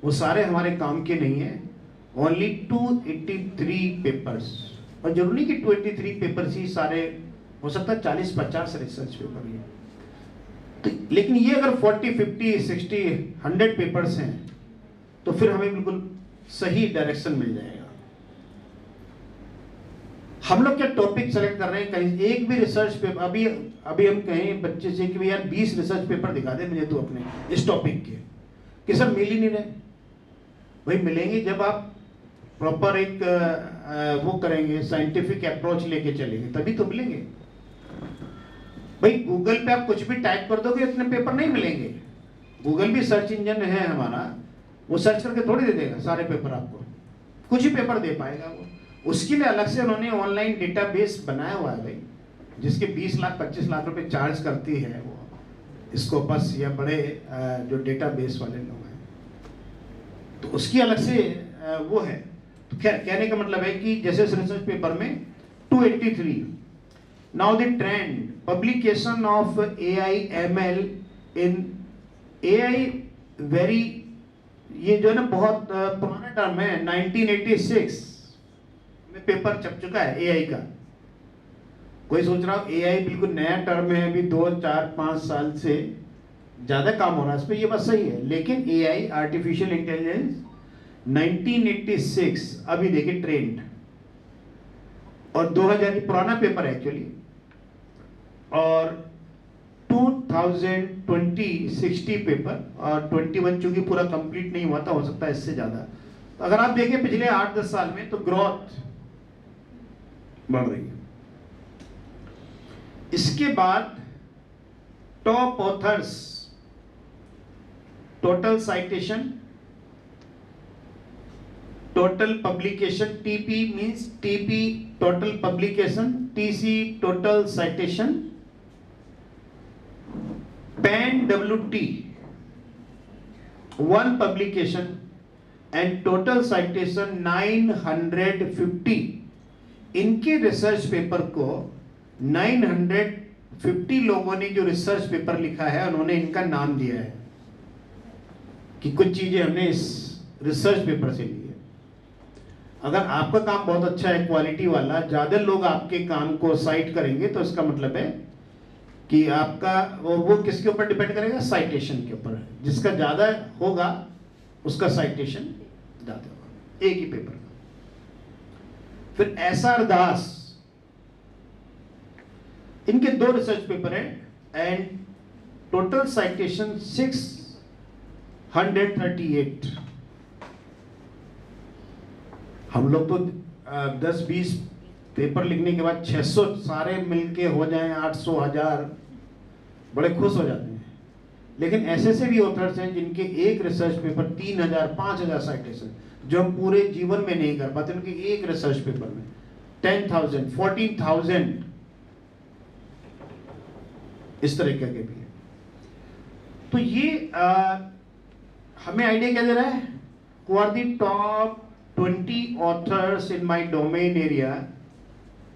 वो सारे हमारे काम के नहीं है, ओनली 283 पेपर्स। और जरूरी कि 283 पेपर्स ही सारे, हो सकता है 40-50 रिसर्च पेपर ही, तो लेकिन ये अगर 40, 50, 60, 100 पेपर्स हैं तो फिर हमें बिल्कुल सही डायरेक्शन मिल जाएगा। हम लोग क्या टॉपिक सेलेक्ट कर रहे हैं, कहीं एक भी रिसर्च पेपर, अभी हम कहें बच्चे से कि यार 20 रिसर्च पेपर दिखा दे मुझे तो अपने इस टॉपिक के, कि सर मिल ही नहीं रहे। भाई मिलेंगे जब आप प्रॉपर एक वो करेंगे, साइंटिफिक अप्रोच लेके चलेंगे, तभी तो मिलेंगे। भाई गूगल पे आप कुछ भी टाइप कर दोगे इतने पेपर नहीं मिलेंगे। गूगल भी सर्च इंजन है हमारा, वो सर्च करके थोड़ी दे देगा सारे पेपर आपको, कुछ ही पेपर दे पाएगा वो। उसके लिए अलग से उन्होंने ऑनलाइन डेटाबेस बनाया हुआ है भाई, जिसके 20 लाख 25 लाख रुपए चार्ज करती है वो स्कोपस या बड़े जो डेटाबेस वाले लोग हैं, तो उसकी अलग से वो है। तो कहने का मतलब है कि जैसे रिसर्च पेपर में 283, now the trend publication of AI ML in AI very, ये जो है ना बहुत पुराना टर्म है, 1986 में पेपर छप चुका है AI का। कोई सोच रहा हो AI बिल्कुल नया टर्म है, अभी 2, 4, 5 साल से ज्यादा काम हो रहा है इस पर, ये बात सही है, लेकिन AI आर्टिफिशियल इंटेलिजेंस 1986 अभी देखिए ट्रेंड, और 2000 पुराना पेपर है एक्चुअली, और 2020 60 पेपर, और 21 चूंकि पूरा कंप्लीट नहीं हुआ था, हो सकता है इससे ज्यादा। तो अगर आप देखें पिछले 8-10 साल में तो ग्रोथ बढ़ रही है। इसके बाद top authors, total citation, total publication, TP means TP total publication, TC total citation, PAN WT, one publication and total citation 950. इनके रिसर्च पेपर को 950 लोगों ने जो रिसर्च पेपर लिखा है उन्होंने इनका नाम दिया है कि कुछ चीजें हमने इस रिसर्च पेपर से ली है। अगर आपका काम बहुत अच्छा है, क्वालिटी वाला, ज्यादा लोग आपके काम को साइट करेंगे तो इसका मतलब है कि आपका वो किसके ऊपर डिपेंड करेगा, साइटेशन के ऊपर। जिसका ज्यादा होगा उसका साइटेशन ज्यादा होगा एक ही पेपर का। फिर SR दास, इनके 2 रिसर्च पेपर हैं एंड टोटल साइटेशन 638। हम लोग तो 10-20 पेपर लिखने के बाद 600 सारे मिलके हो जाएं 800 1000, बड़े खुश हो जाते हैं। लेकिन ऐसे भी ऑथर्स हैं जिनके एक रिसर्च पेपर 3000 5000 साइटेशन, जो हम पूरे जीवन में नहीं कर पाते, उनके एक रिसर्च पेपर में 10,000 14,000 इस तरह के भी है। तो ये हमें आइडिया क्या दे रहा है, who are the top 20 authors in my domain area.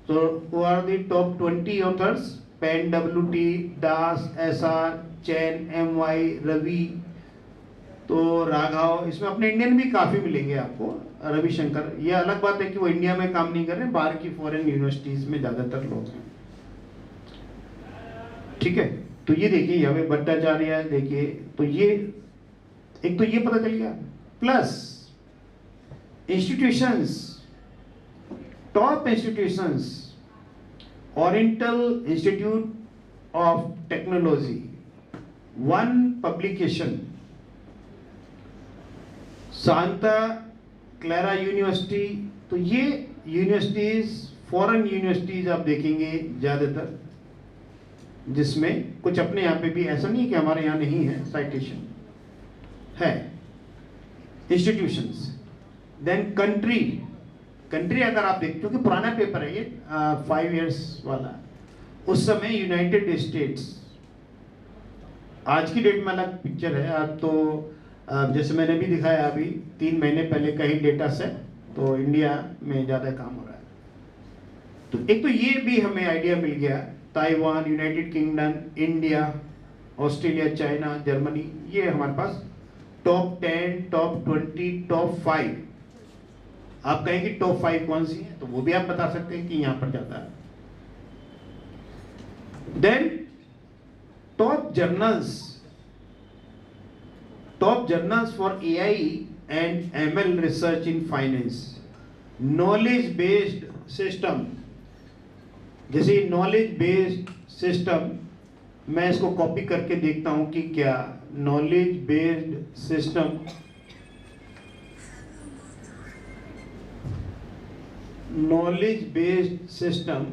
So who are the top 20 authors? PAN WT, Das, SR, Chen, MY, Ravi, तो राघव, इसमें अपने इंडियन भी काफी मिलेंगे आपको, रविशंकर। ये अलग बात है कि वो इंडिया में काम नहीं कर रहे, बाहर की फॉरेन यूनिवर्सिटीज में ज्यादातर लोग हैं। ठीक है, तो ये देखिए यहाँ पे भट्टाचार्य, देखिए तो ये एक तो ये पता चल गया, plus institutions, top institutions, Oriental Institute of Technology, one publication, Santa Clara University। तो ये यूनिवर्सिटीज, फॉरेन यूनिवर्सिटीज आप देखेंगे ज्यादातर, जिसमें कुछ अपने यहाँ पे भी, ऐसा नहीं कि हमारे यहाँ नहीं है, साइटेशन है, इंस्टीट्यूशंस। देन कंट्री अगर आप देख, क्योंकि पुराना पेपर है ये 5 years वाला, उस समय यूनाइटेड स्टेट्स, आज की डेट में अलग पिक्चर है। अब तो जैसे मैंने भी दिखाया अभी 3 महीने पहले कई डेटा से, तो इंडिया में ज़्यादा काम हो रहा है। तो एक तो ये भी हमें आइडिया मिल गया, Taiwan, United kingdom, India, Australia, China, Germany, ये हमारे पास टॉप 10, टॉप 20, टॉप 5। आप कहें कि टॉप 5 कौन सी है, तो वो भी आप बता सकते हैं कि यहां पर जाता है। Then top journals for AI and ML research in finance, knowledge based system. जैसे नॉलेज बेस्ड सिस्टम, मैं इसको कॉपी करके देखता हूं कि क्या knowledge based system, knowledge based system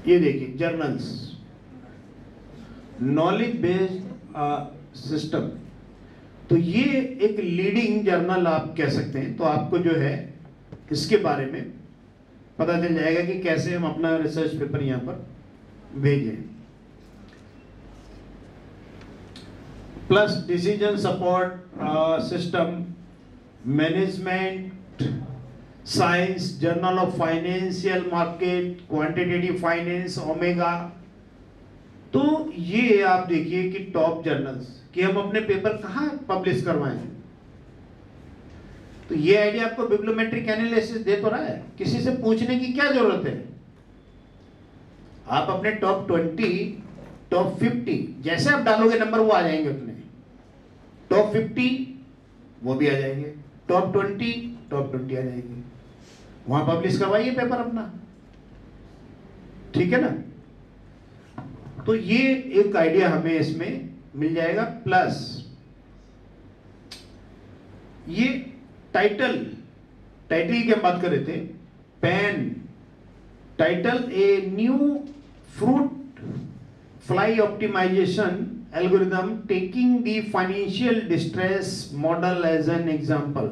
ये देखिए, जर्नल्स, नॉलेज बेस्ड सिस्टम। तो ये एक लीडिंग जर्नल आप कह सकते हैं। तो आपको जो है इसके बारे में पता चल जाएगा कि कैसे हम अपना रिसर्च पेपर यहां पर भेजें। Plus decision support system, management science, journal of financial market, quantitative finance, omega. तो ये आप देखिए कि टॉप जर्नल्स, कि हम अपने पेपर कहां पब्लिश करवाएं। तो ये आइडिया आपको बिब्लियोमेट्रिक एनालिसिस दे तो रहा है, किसी से पूछने की क्या जरूरत है। आप अपने टॉप 20, टॉप 50 जैसे आप डालोगे नंबर, वो आ जाएंगे उतने। टॉप 50 वो भी आ जाएंगे, टॉप 20 टॉप 20 आ जाएंगे। वहां पब्लिश करवाइए पेपर अपना, ठीक है ना। तो ये एक आइडिया हमें इसमें मिल जाएगा। प्लस ये टाइटल की हम बात कर रहे थे, पैन title, a new fruit fly optimisation algorithm taking the financial distress model as an example.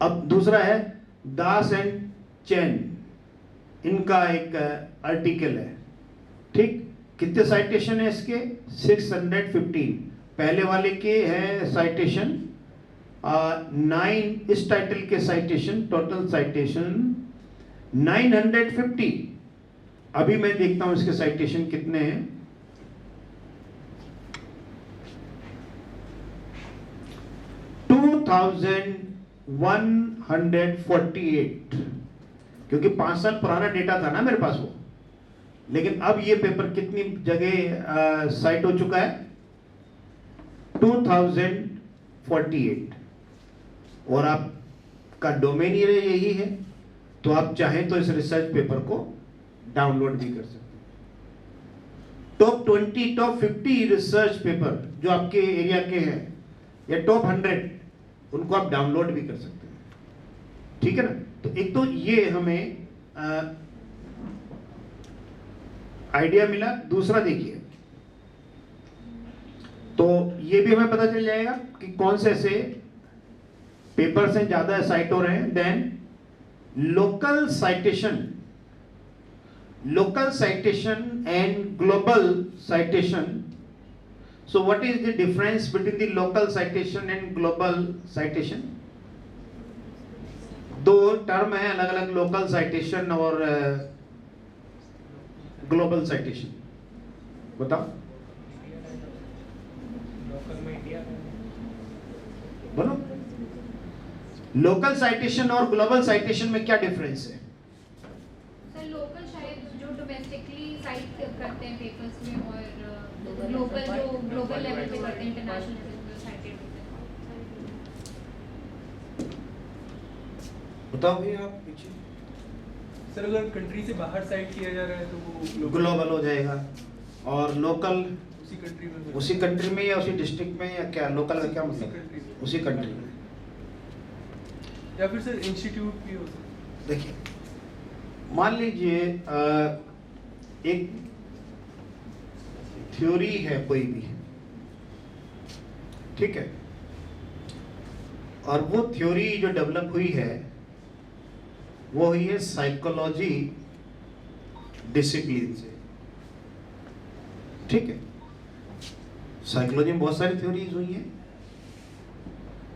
अब दूसरा है दास एंड चैन, इनका एक आर्टिकल है, ठीक। कितने साइटेशन है इसके? 615। पहले वाले के है साइटेशन 9, इस टाइटल के साइटेशन, टोटल साइटेशन 950। अभी मैं देखता हूं इसके साइटेशन कितने हैं। 2148, क्योंकि 5 साल पुराना डेटा था ना मेरे पास वो। लेकिन अब ये पेपर कितनी जगह साइट हो चुका है? 2048। और आपका डोमेन यही है, तो आप चाहें तो इस रिसर्च पेपर को डाउनलोड भी कर सकते हैं। टॉप 20, टॉप 50 रिसर्च पेपर जो आपके एरिया के हैं, या टॉप 100, उनको आप डाउनलोड भी कर सकते हैं, ठीक है ना। तो एक तो ये हमें आइडिया मिला। दूसरा देखिए, तो ये भी हमें पता चल जाएगा कि कौन से ऐसे पेपर से ज्यादा साइट हो रहे हैं। Then local citation and global citation. So what is the difference between the local citation and global citation? दो टर्म है अलग अलग, लोकल साइटेशन और ग्लोबल साइटेशन। बताओ, बोलो। लोकल साइटेशन और ग्लोबल साइटेशन में क्या डिफरेंस है? सर लोकल शायद जो डोमेस्टिकली साइट करते हैं पेपर्स में, और ग्लोबल जो ग्लोबल लेवल पे करते हैं, इंटरनेशनल लेवल पे साइटेड होते हैं। बताओ भैया आप पीछे। सर अगर कंट्री से बाहर साइट किया जा रहा है तो वो ग्लोबल हो जाएगा, और लोकल उसी कंट्री में उसी कंट्री में या उसी डिस्ट्रिक्ट में, या क्या लोकल का क्या मतलब? उसी कंट्री में। या फिर सर इंस्टीट्यूट भी हो सकता है। देखिए, मान लीजिए एक थ्योरी है कोई भी, ठीक है, और वो थ्योरी जो डेवलप हुई है वो हुई है साइकोलॉजी डिसिप्लिन से, ठीक है। साइकोलॉजी में बहुत सारी थ्योरीज हुई हैं,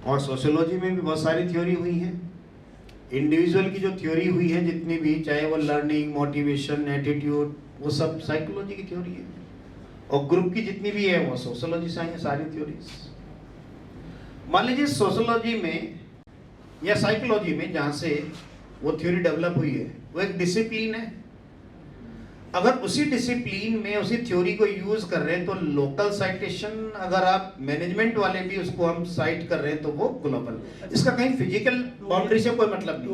और सोशियोलॉजी में भी बहुत सारी थ्योरी हुई है। इंडिविजुअल की जो थ्योरी हुई है जितनी भी, चाहे वो लर्निंग, मोटिवेशन, एटीट्यूड, वो सब साइकोलॉजी की थ्योरी है। और ग्रुप की जितनी भी है वो सोशियोलॉजी से आई है सारी थ्योरीज। मान लीजिए सोशियोलॉजी में या साइकोलॉजी में जहां से वो थ्योरी डेवलप हुई है, वो एक डिसिप्लिन है। अगर उसी डिसिप्लिन में उसी थ्योरी को यूज कर रहे हैं तो लोकल साइटेशन, अगर आप मैनेजमेंट वाले भी उसको हम साइट कर रहे हैं तो वो ग्लोबल। इसका कहीं फिजिकल बाउंड्री से कोई मतलब नहीं,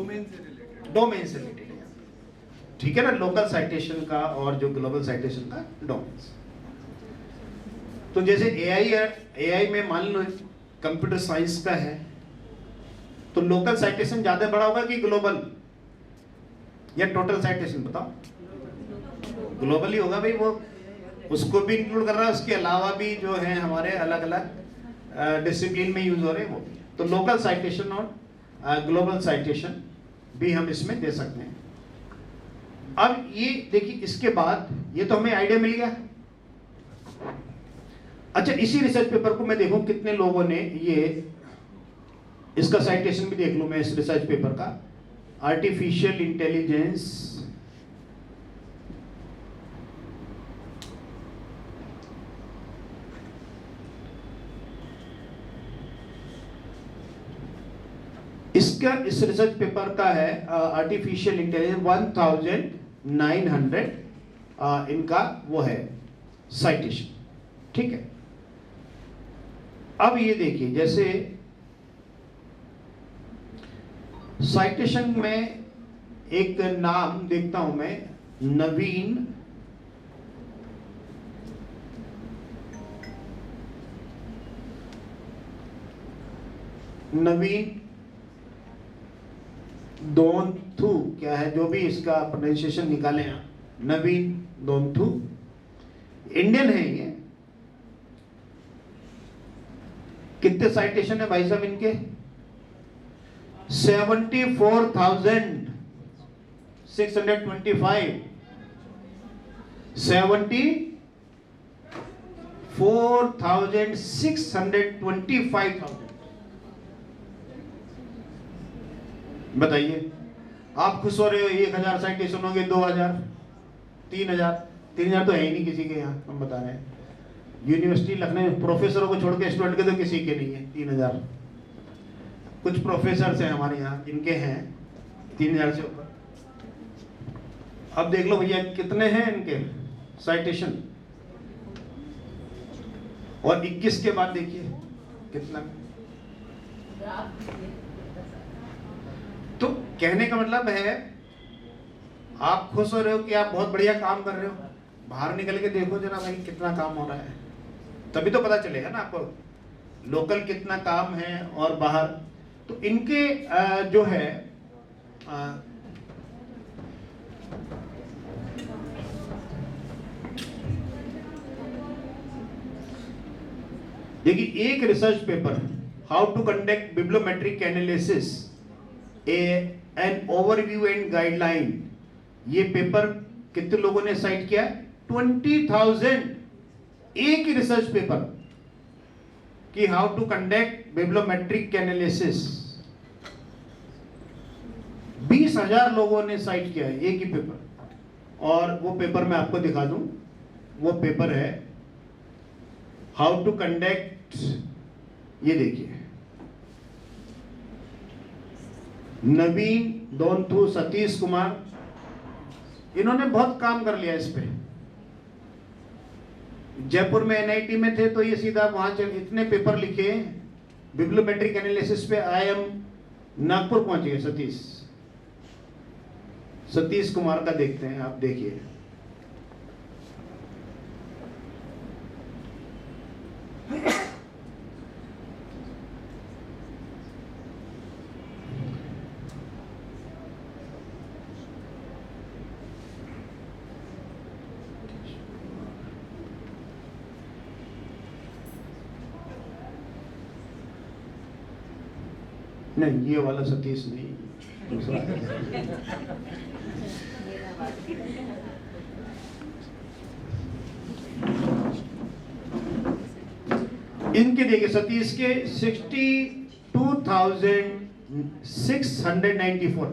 डोमेन से रिलेटेड है, ठीक है ना। लोकल साइटेशन का और जो ग्लोबल साइटेशन का डोमेन। तो जैसे एआई में मान लो कंप्यूटर साइंस का है, तो लोकल साइटेशन ज्यादा बड़ा होगा कि ग्लोबल, या टोटल साइटेशन? बताओ। ग्लोबल ही होगा भाई, वो उसको भी इंक्लूड कर रहा है, उसके अलावा भी जो है हमारे अलग अलग डिसिप्लिन में यूज हो रहे हैं वो भी। तो लोकल साइटेशन और ग्लोबल साइटेशन भी हम इसमें दे सकते हैं। अब ये देखिए, इसके बाद ये तो हमें आइडिया मिल गया। अच्छा, इसी रिसर्च पेपर को मैं देखूं कितने लोगों ने ये, इसका साइटेशन भी देख लूं मैं इस रिसर्च पेपर का। आर्टिफिशियल इंटेलिजेंस इसका, इस रिसर्च पेपर का है आर्टिफिशियल इंटेलिजेंस 1900 इनका वो है साइटेशन, ठीक है। अब ये देखिए, जैसे साइटेशन में एक नाम देखता हूं मैं, नवीन दोनथु, क्या है जो भी इसका प्रोनाउंसिएशन निकाले आप, नवीन दोनथु, इंडियन है ये, कितने साइटेशन है भाई साहब इनके? 74,625 74,625,000। बताइए, आप खुश हो रहे हो 1,000 साइटेशन होंगे, 2,000, 3,000? 3,000 तो है ही नहीं किसी के यहाँ, हम बता रहे हैं। यूनिवर्सिटी लखनऊ प्रोफेसरों को छोड़ के स्टूडेंट के तो किसी के नहीं है 3,000। कुछ प्रोफेसर हैं हमारे यहाँ जिनके हैं 3,000 से ऊपर। अब देख लो भैया कितने हैं इनके साइटेशन, और 21 के बाद देखिए कितना। तो कहने का मतलब है, आप खुश हो रहे हो कि आप बहुत बढ़िया काम कर रहे हो, बाहर निकल के देखो जरा भाई कितना काम हो रहा है, तभी तो पता चलेगा ना आपको लोकल कितना काम है और बाहर। तो इनके जो है देखिए, एक research paper, how to conduct bibliometric analysis, an overview and guideline, ये पेपर कितने लोगों ने साइट किया? 20,000। एक ही रिसर्च पेपर कि how to conduct bibliometric analysis, 20,000 लोगों ने साइट किया है एक ही पेपर। और वो पेपर मैं आपको दिखा दूं, वो पेपर है हाउ टू कंडक्ट, ये देखिए, नवीन दोनथु, सतीश कुमार, इन्होंने बहुत काम कर लिया इस पे। जयपुर में एनआईटी में थे तो ये सीधा वहां चले, इतने पेपर लिखे बिब्लियोमेट्रिक एनालिसिस पे। IIM नागपुर पहुंच गए सतीश कुमार का देखते हैं, आप देखिए। नहीं, ये वाला सतीश नहीं, दूसरा। इनके देखिए सतीश के 62,694।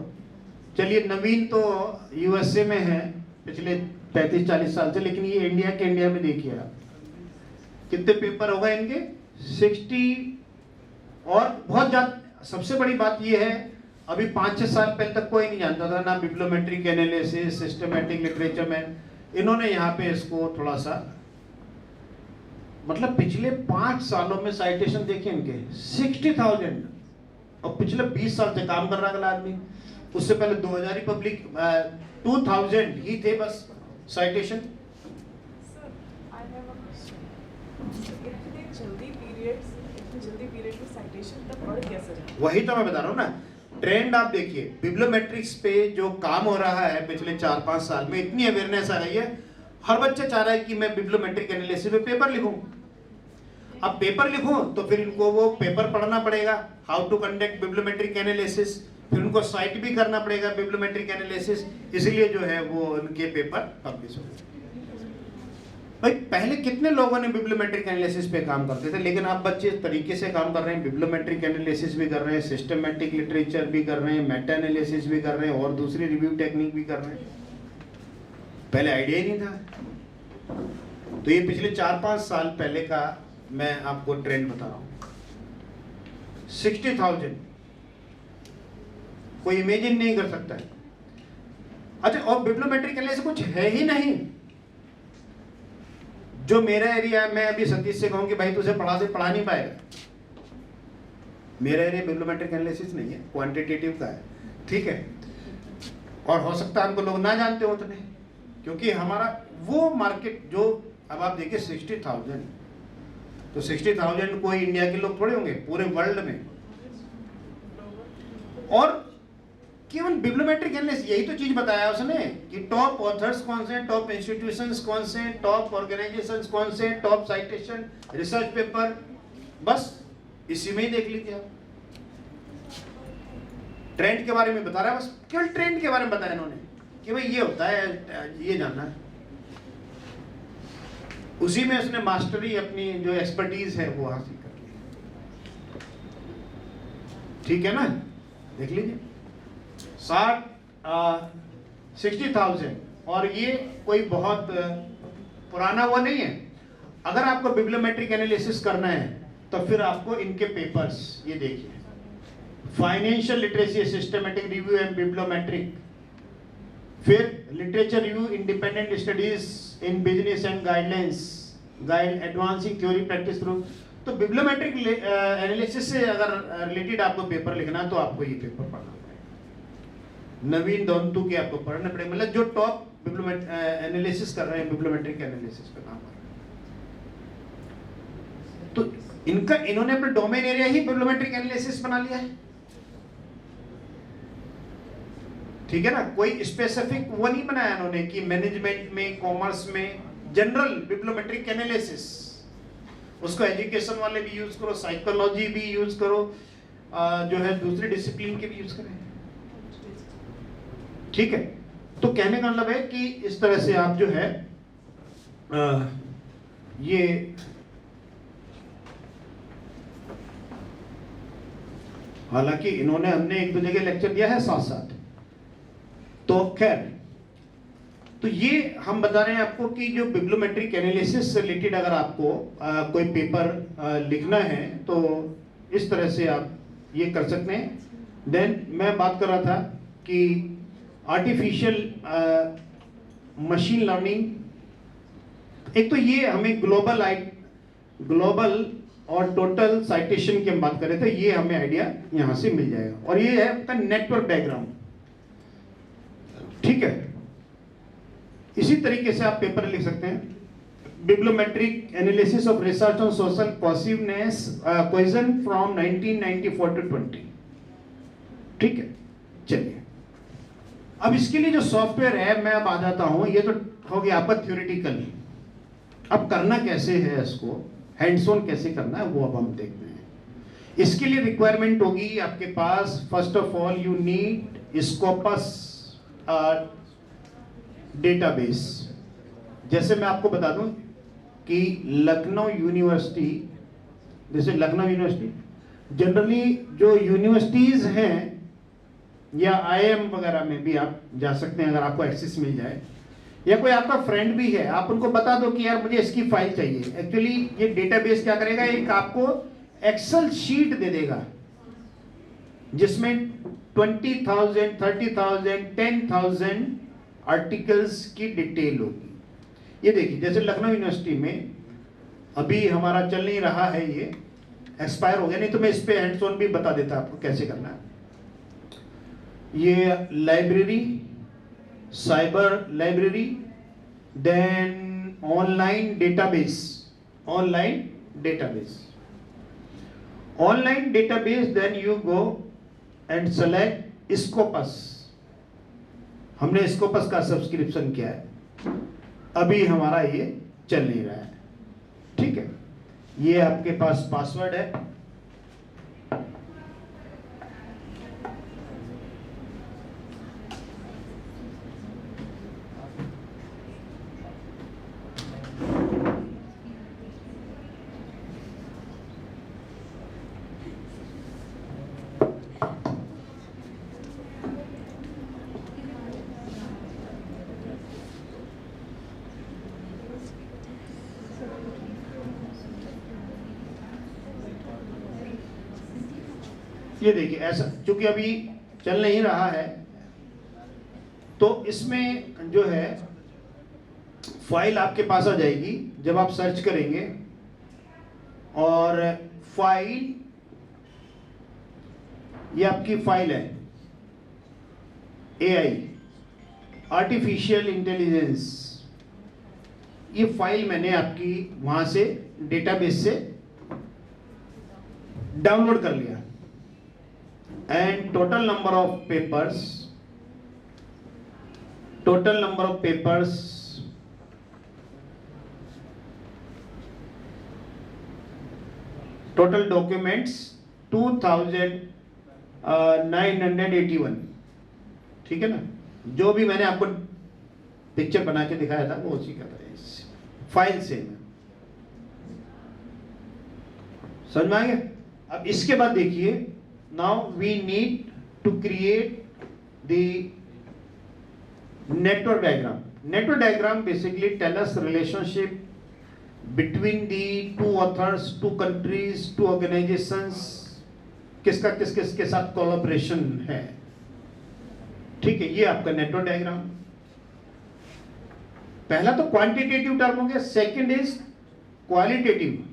चलिए, नवीन तो यूएसए में है पिछले 35-40 साल से, लेकिन ये इंडिया में देखिए आप कितने पेपर होगा इनके, 60। और बहुत ज्यादा, सबसे बड़ी बात ये है, अभी 5-6 साल पहले तक कोई नहीं जानता था ना बिब्लियोमेट्रिक एनालिसिस, सिस्टमैटिक लिटरेचर में। इन्होंने यहाँ पे इसको थोड़ा सा, मतलब पिछले 5 सालों में साइटेशन देखिए इनके 60,000, और पिछले 20 साल से काम कर रहा है अगला आदमी। उससे पहले 2000 ही पब्लिक 2000 ही थे बस citation. Sir, I have a question. इतने जल्दी पीरियड में citation तक बढ़ कैसे जाए? वही तो मैं बता रहा हूँ ना, ट्रेंड आप देखिए, बिब्लियोमेट्रिक्स पे जो काम हो रहा है पिछले 4-5 साल में, इतनी अवेयरनेस आ गई है, हर बच्चा चाह रहा है कि मैं बिब्लियोमेट्रिक एनालिसिस पे पेपर लिखूं। अब पेपर लिखूं तो फिर इनको वो पेपर पढ़ना पड़ेगा, how to conduct bibliometric analysis, फिर उनको साइट भी करना पड़ेगा बिब्लियोमेट्रिक एनालिसिस, इसलिए जो है वो उनके पेपर पब्लिश हो गए। भाई पहले कितने लोगों ने बिब्लियोमेट्रिक एनालिसिस पे काम करते थे, लेकिन आप बच्चे इस तरीके से काम कर रहे हैं, बिब्लियोमेट्रिक एनालिसिस भी कर रहे हैं, सिस्टमैटिक लिटरेचर भी कर रहे हैं, मेटा एनालिसिस भी कर रहे हैं, और दूसरी रिव्यू टेक्निक भी कर रहे हैं। पहले आइडिया ही नहीं था। तो ये पिछले 4-5 साल पहले का मैं आपको ट्रेंड बता रहा हूं। 60,000 कोई इमेजिन नहीं कर सकता है। अच्छा, और बिब्लियोमेट्रिक एनालिसिस कुछ है ही नहीं। जो मेरा एरिया है, मैं अभी सतीश से कहूं कि भाई तुझे पढ़ा नहीं पाएगा, मेरा एरिया बिब्लियोमेट्रिक एनालिसिस नहीं है, क्वांटिटेटिव का है, ठीक है। और हो सकता है हमको लोग ना जानते हो उतने, क्योंकि हमारा वो मार्केट जो, अब आप देखिए 60,000, तो 60,000 कोई इंडिया के लोग थोड़े होंगे, पूरे वर्ल्ड में। और केवल बिब्लियोमेट्रिक एनालिसिस, यही तो चीज बताया उसने कि टॉप ऑथर्स कौन से हैं, टॉप इंस्टीट्यूशंस कौन से हैं, टॉप ऑर्गेनाइजेशंस कौन से हैं, टॉप साइटेशन, रिसर्च पेपर, बस इसी में ही देख लीजिए आप। ट्रेंड के बारे में बता रहा है, बस केवल ट्रेंड के बारे में बताया इन्होंने कि भाई ये होता है, ये जानना है। उसी में उसने मास्टरी, अपनी जो एक्सपर्टीज है वो हासिल कर ली। ठीक है ना, देख लीजिए 60,000, और ये कोई बहुत पुराना वो नहीं है। अगर आपको बिब्लियोमेट्रिक एनालिसिस करना है तो फिर आपको इनके पेपर्स ये देखिए, financial literacy, systematic review and bibliometric, फिर literature review, independent studies in business and guidelines, guide advancing theory practice through. तो बिब्लियोमेट्रिक एनालिसिस से अगर रिलेटेड आपको पेपर लिखना है तो आपको ये पेपर पढ़ना पड़ेगा। नवीन दंतु के आपको पढ़ना पड़ेगा, मतलब जो टॉप एनालिसिस कर रहे हैं बिब्लियोमेट्रिक एनालिसिस पे काम कर रहे हैं। तो इन्होंने अपने डोमेन एरिया ही बिब्लियोमेट्रिक एनालिसिस बना लिया है। ठीक है ना, कोई स्पेसिफिक वो नहीं बनाया इन्होंने कि मैनेजमेंट में, कॉमर्स में, जनरल बिब्लियोमेट्रिक एनालिसिस। उसको एजुकेशन वाले भी यूज करो, साइकोलॉजी भी यूज करो, जो है दूसरे डिसिप्लिन के भी यूज करें। ठीक है, तो कहने का मतलब है कि इस तरह से आप जो है ये हालांकि इन्होंने, हमने एक दो जगह लेक्चर दिया है साथ साथ, तो खैर, तो ये हम बता रहे हैं आपको कि जो बिब्लियोमेट्रिक एनालिसिस से रिलेटेड अगर आपको कोई पेपर लिखना है तो इस तरह से आप ये कर सकते हैं। देन मैं बात कर रहा था कि आर्टिफिशियल मशीन लर्निंग, एक तो ये हमें ग्लोबल और टोटल साइटेशन की हम बात कर रहे थे, ये हमें आइडिया यहाँ से मिल जाएगा। और ये है आपका नेटवर्क डायग्राम। ठीक है, इसी तरीके से आप पेपर लिख सकते हैं, bibliometric analysis of research on social passiveness, question from 1994 to 20। ठीक है, चलिए अब इसके लिए जो सॉफ्टवेयर है मैं अब आ जाता हूं। ये तो हो गया आपका थ्योरेटिकल, अब करना कैसे है, इसको हैंड्स ऑन कैसे करना है वो अब हम देखते हैं। इसके लिए रिक्वायरमेंट होगी आपके पास, first of all you need Scopus database. जैसे मैं आपको बता दूं कि लखनऊ यूनिवर्सिटी, जैसे लखनऊ यूनिवर्सिटी, जनरली जो यूनिवर्सिटीज हैं या आईएम वगैरह में भी आप जा सकते हैं अगर आपको एक्सेस मिल जाए, या कोई आपका फ्रेंड भी है, आप उनको बता दो कि यार मुझे इसकी फाइल चाहिए। एक्चुअली ये डेटाबेस क्या करेगा, एक आपको एक्सेल शीट दे देगा जिसमें 20,000, 30,000, 10,000 आर्टिकल्स की डिटेल होगी। ये देखिए, जैसे लखनऊ यूनिवर्सिटी में अभी हमारा चल नहीं रहा है, ये एक्सपायर हो गया, नहीं तो मैं इस पे हैंड्स ऑन भी बता देता आपको कैसे करना है। ये library, cyber library, then online database, then you go and select Scopus. हमने स्कोपस का सब्सक्रिप्शन किया है, अभी हमारा ये चल नहीं रहा है। ठीक है, ये आपके पास पासवर्ड है, ये देखिए ऐसा, चूंकि अभी चल नहीं रहा है तो इसमें जो है फाइल आपके पास आ जाएगी जब आप सर्च करेंगे, और फाइल, ये आपकी फाइल है AI, आर्टिफिशियल इंटेलिजेंस। ये फाइल मैंने आपकी वहां से डेटाबेस से डाउनलोड कर लिया, and total number of papers total documents 2981, ठीक है ना। जो भी मैंने आपको पिक्चर बना के दिखाया था वो उसी का था, फाइल सेम है। समझ में आ गया। अब इसके बाद देखिए, now we need to create the network diagram. Network diagram basically tell us relationship between the two authors, two countries, two organizations, किसका किसके साथ कोलैबोरेशन है, ठीक है। ये आपका नेटवर्क डायग्राम। पहला तो क्वांटिटेटिव टर्म हो गया, second is qualitative.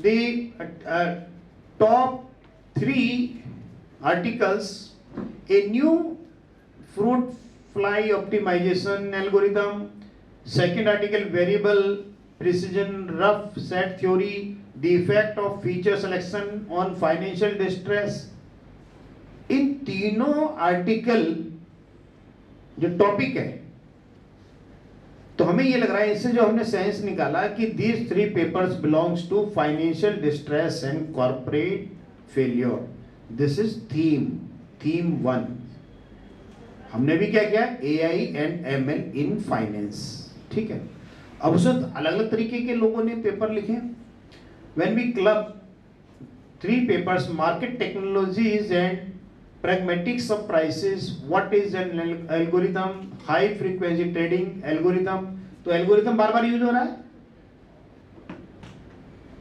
The top 3 articles, A new fruit fly optimization algorithm, second article variable precision rough set theory, the effect of feature selection on financial distress. इन तीनों article जो topic है, तो हमें ये लग रहा है इससे जो हमने सेंस निकाला कि these 3 papers belongs to financial distress and corporate failure. This is theme 1. हमने भी क्या किया, AI and ML in finance, ठीक है। अब उसमें अलग अलग तरीके के लोगों ने पेपर लिखे। When we club 3 papers, market technologies and pragmatics of prices, what is an algorithm, high frequency trading algorithm, तो algorithm बार बार यूज हो रहा है।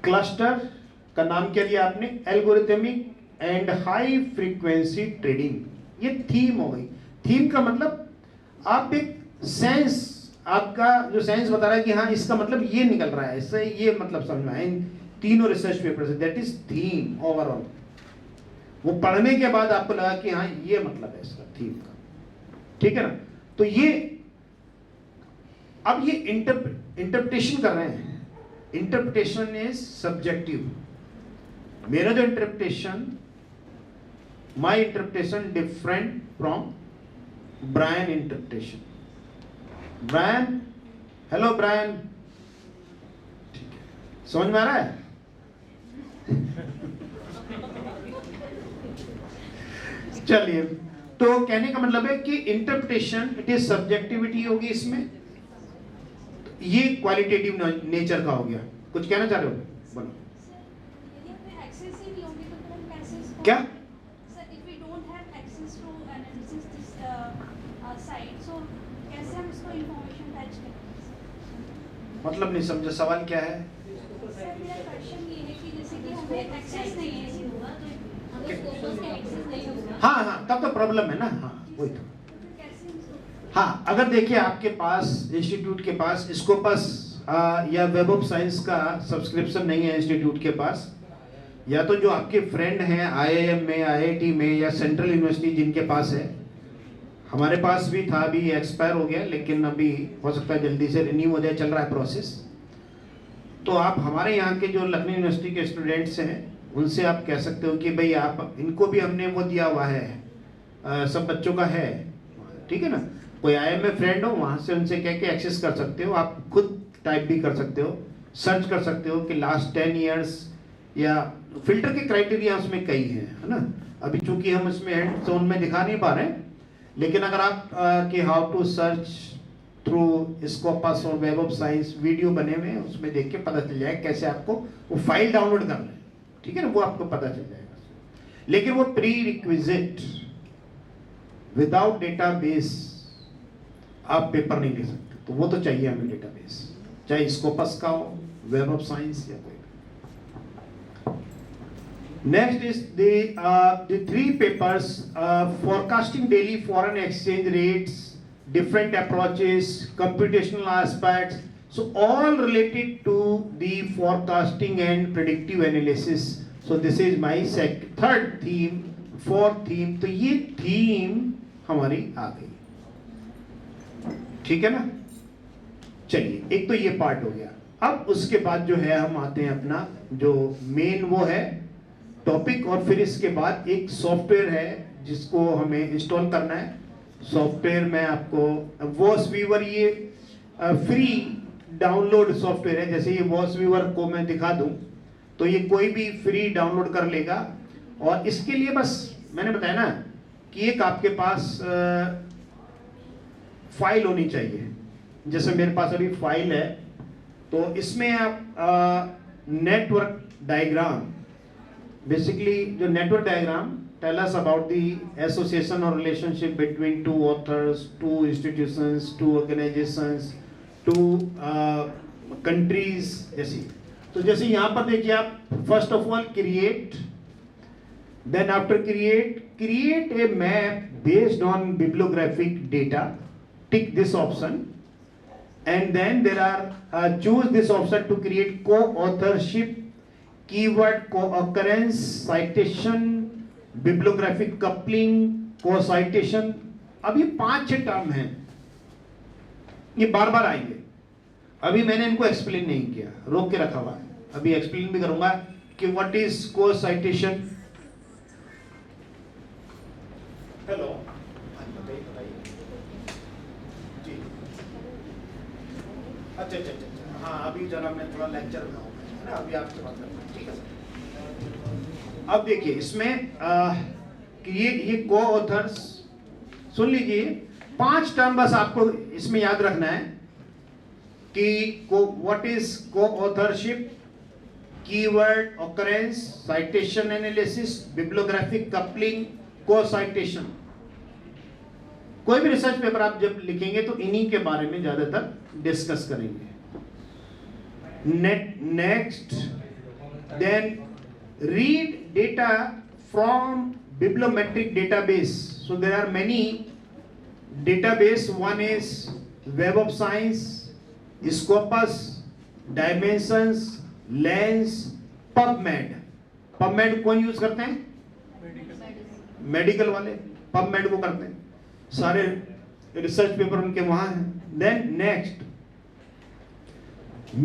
क्लस्टर का नाम क्या दिया आपने, algorithmic and high frequency trading, ये थीम हो गई। थीम का मतलब आप एक सेंस, आपका जो सेंस बता रहा है कि हाँ इसका मतलब ये निकल रहा है, इससे ये मतलब समझ में आए इन तीनों रिसर्च पेपर से, दैट इज थीम ओवरऑल। वो पढ़ने के बाद आपको लगा कि हाँ ये मतलब है इसका थीम का, ठीक है ना। तो ये अब ये इंटरप्रिटेशन कर रहे हैं। Interpretation is subjective. मेरा जो interpretation, my interpretation different from Brian interpretation. Brian, hello Brian. समझ में आ रहा है? चलिए, तो कहने का मतलब है कि इंटरप्रिटेशन इट इज सब्जेक्टिविटी होगी इसमें, ये क्वालिटेटिव नेचर का हो गया। कुछ कहना चाह रहे हो, बोलो। क्या? मतलब नहीं समझा, सवाल क्या है? सर मेरा क्वेश्चन ये है कि जैसे कि हमें एक्सेस नहीं है, हाँ हाँ, तब तो प्रॉब्लम है ना। हाँ वही तो। हाँ, अगर देखिए आपके पास इंस्टीट्यूट के पास स्कोपस या वेब ऑफ साइंस का सब्सक्रिप्शन नहीं है इंस्टीट्यूट के पास, या तो जो आपके फ्रेंड हैं IIM में, IIT में या सेंट्रल यूनिवर्सिटी जिनके पास है, हमारे पास भी था, अभी एक्सपायर हो गया, लेकिन अभी हो सकता है जल्दी से रिन्यू हो जाए, चल रहा है प्रोसेस। तो आप हमारे यहाँ के जो लखनऊ यूनिवर्सिटी के स्टूडेंट्स हैं उनसे आप कह सकते हो कि भाई आप इनको भी हमने वो दिया हुआ है, सब बच्चों का है, ठीक है ना। कोई IIM में फ्रेंड हो, वहाँ से उनसे कह के एक्सेस कर सकते हो। आप खुद टाइप भी कर सकते हो, सर्च कर सकते हो कि लास्ट 10 ईयर्स, या फिल्टर के क्राइटेरिया उसमें कई हैं, है ना। अभी चूंकि हम इसमें हैंड जोन में दिखा नहीं पा रहे हैं, लेकिन अगर आप कि how to search through Scopus और वेब ऑफ साइंस वीडियो बने हुए हैं, उसमें देख के पता चल जाएगा कैसे आपको वो फाइल डाउनलोड करना है, ठीक है ना, वो आपको पता चल जाएगा। लेकिन वो प्री रिक्विजिट, विदाउट डेटाबेस आप पेपर नहीं ले सकते, तो वो तो चाहिए हमें डेटाबेस, चाहे स्कोपस का हो, वेब ऑफ साइंस या कोई। Next is the 3 papers, forecasting daily foreign exchange rates, different approaches, computational aspects, so all related to the forecasting and predictive analysis. So this is my third theme, fourth theme. तो ये theme हमारी आ गई, ठीक है ना। चलिए, एक तो ये पार्ट हो गया। अब उसके बाद जो है हम आते हैं अपना जो मेन वो है टॉपिक, और फिर इसके बाद एक सॉफ्टवेयर है जिसको हमें इंस्टॉल करना है। सॉफ्टवेयर में आपको वॉस वीवर, ये फ्री डाउनलोड सॉफ्टवेयर है। जैसे ये वॉस वीवर को मैं दिखा दूं तो तो ये कोई भी फ्री डाउनलोड कर लेगा। और इसके लिए बस मैंने बताया ना कि एक आपके पास फाइल होनी चाहिए। जैसे मेरे पास अभी फाइल है, तो इसमें आप नेटवर्क डायग्राम, बेसिकली जो network diagram tell us about the association और relationship between two authors, two institutions, two organizations, two countries जैसी। तो जैसे यहाँ पर देखिए आप, first of all create, then after create a map based on bibliographic data, tick this option, and then there are choose this option to create co-authorship, keyword co-occurrence, citation, bibliographic coupling, co-citation। अब ये 5-6 term हैं, ये बार बार आएंगे। अभी मैंने इनको explain नहीं किया, रोक के रखा हुआ है, अभी एक्सप्लेन भी करूंगा कि व्हाट इज co-citation। हेलो, बताइए जी। अच्छा, हाँ अभी जरा मैं थोड़ा लेक्चर बनाऊंगा, है ना, अभी आपसे बात करना, ठीक है सर। अब देखिए इसमें कि ये को ऑथर्स, सुन लीजिए 5 टर्म बस आपको इसमें याद रखना है कि what is co-authorship, keyword occurrence, citation analysis, bibliographic coupling, co-citation. कोई भी रिसर्च पेपर आप जब लिखेंगे तो इन्हीं के बारे में ज्यादातर डिस्कस करेंगे। Next, then read data from bibliometric database. So there are many database. One is Web of Science, Scopus, Dimensions, Lens, PubMed. PubMed कौन यूज करते हैं? मेडिकल वाले PubMed को करते हैं, सारे रिसर्च पेपर उनके वहां हैं। देन नेक्स्ट,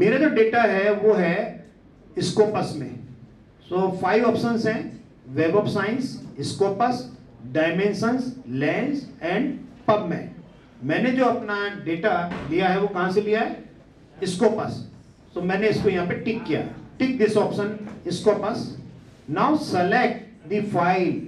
मेरा जो डेटा है वो है स्कोपस में। सो 5 ऑप्शंस हैं, web of science, Scopus, dimensions, lens and PubMed। मैंने जो अपना डेटा लिया है वो कहां से लिया है? स्कोपस। तो मैंने इसको यहां पे टिक किया, tick this option Scopus. Now select the file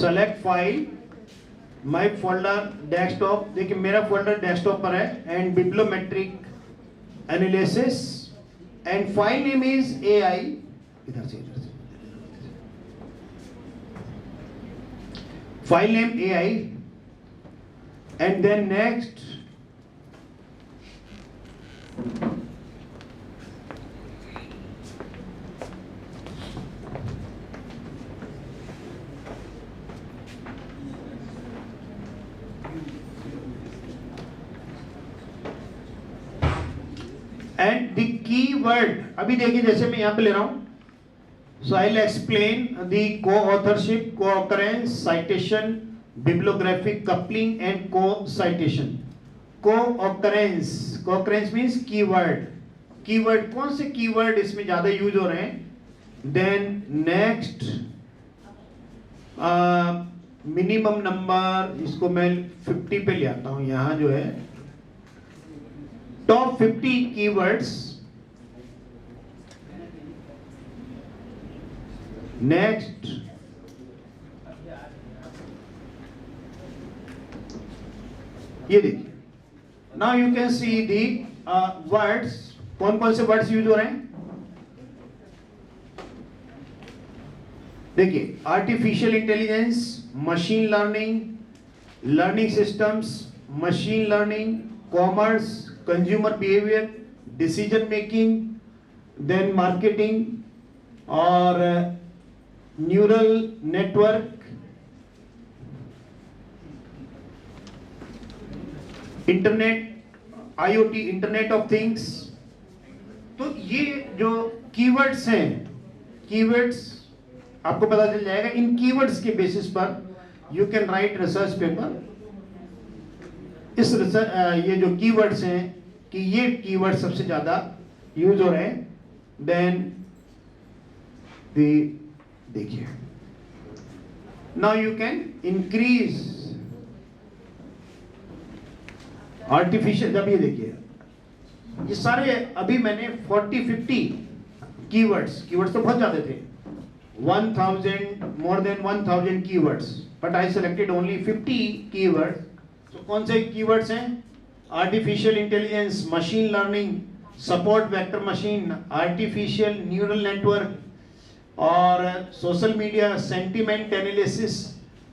select file, my folder desktop। देखिए मेरा फोल्डर डेस्कटॉप पर है, and bibliometric analysis, and file name is AI। इधर से file name AI, and then next, and the keyword. अभी देखिए जैसे मैं यहां पे ले रहा हूं, so I will explain the co-authorship, co-occurrence, citation, bibliographic coupling and co-citation. Co-occurrence, co-occurrence means keyword. Keyword, कौन से कीवर्ड इसमें ज्यादा यूज हो रहे हैं। देन नेक्स्ट, मिनिमम नंबर, इसको मैं 50 पे ले आता हूं, यहां जो है टॉप 50 keywords। नेक्स्ट, ये देखिए, now you can see the words, कौन कौन से वर्ड्स यूज हो रहे हैं। देखिए, artificial intelligence, machine learning, learning systems, machine learning, commerce, consumer behaviour, decision making, then marketing और neural network, internet, IoT, internet of things, तो ये जो कीवर्ड्स हैं, कीवर्ड्स आपको पता चल जाएगा, इन कीवर्ड्स के बेसिस पर you can write research paper. इस रिसर्च ये जो कीवर्ड्स हैं कि ये कीवर्ड सबसे ज्यादा यूज हो रहे हैं, देन देखिए now you can increase artificial. जब ये देखिए ये सारे अभी मैंने 40-50 कीवर्ड्स तो बहुत ज्यादा थे, 1000 more than 1000 keywords, but I selected only 50 keywords. तो कौन से कीवर्ड्स हैं? Artificial intelligence, machine learning, support vector machine, artificial neural network और social media, sentiment analysis,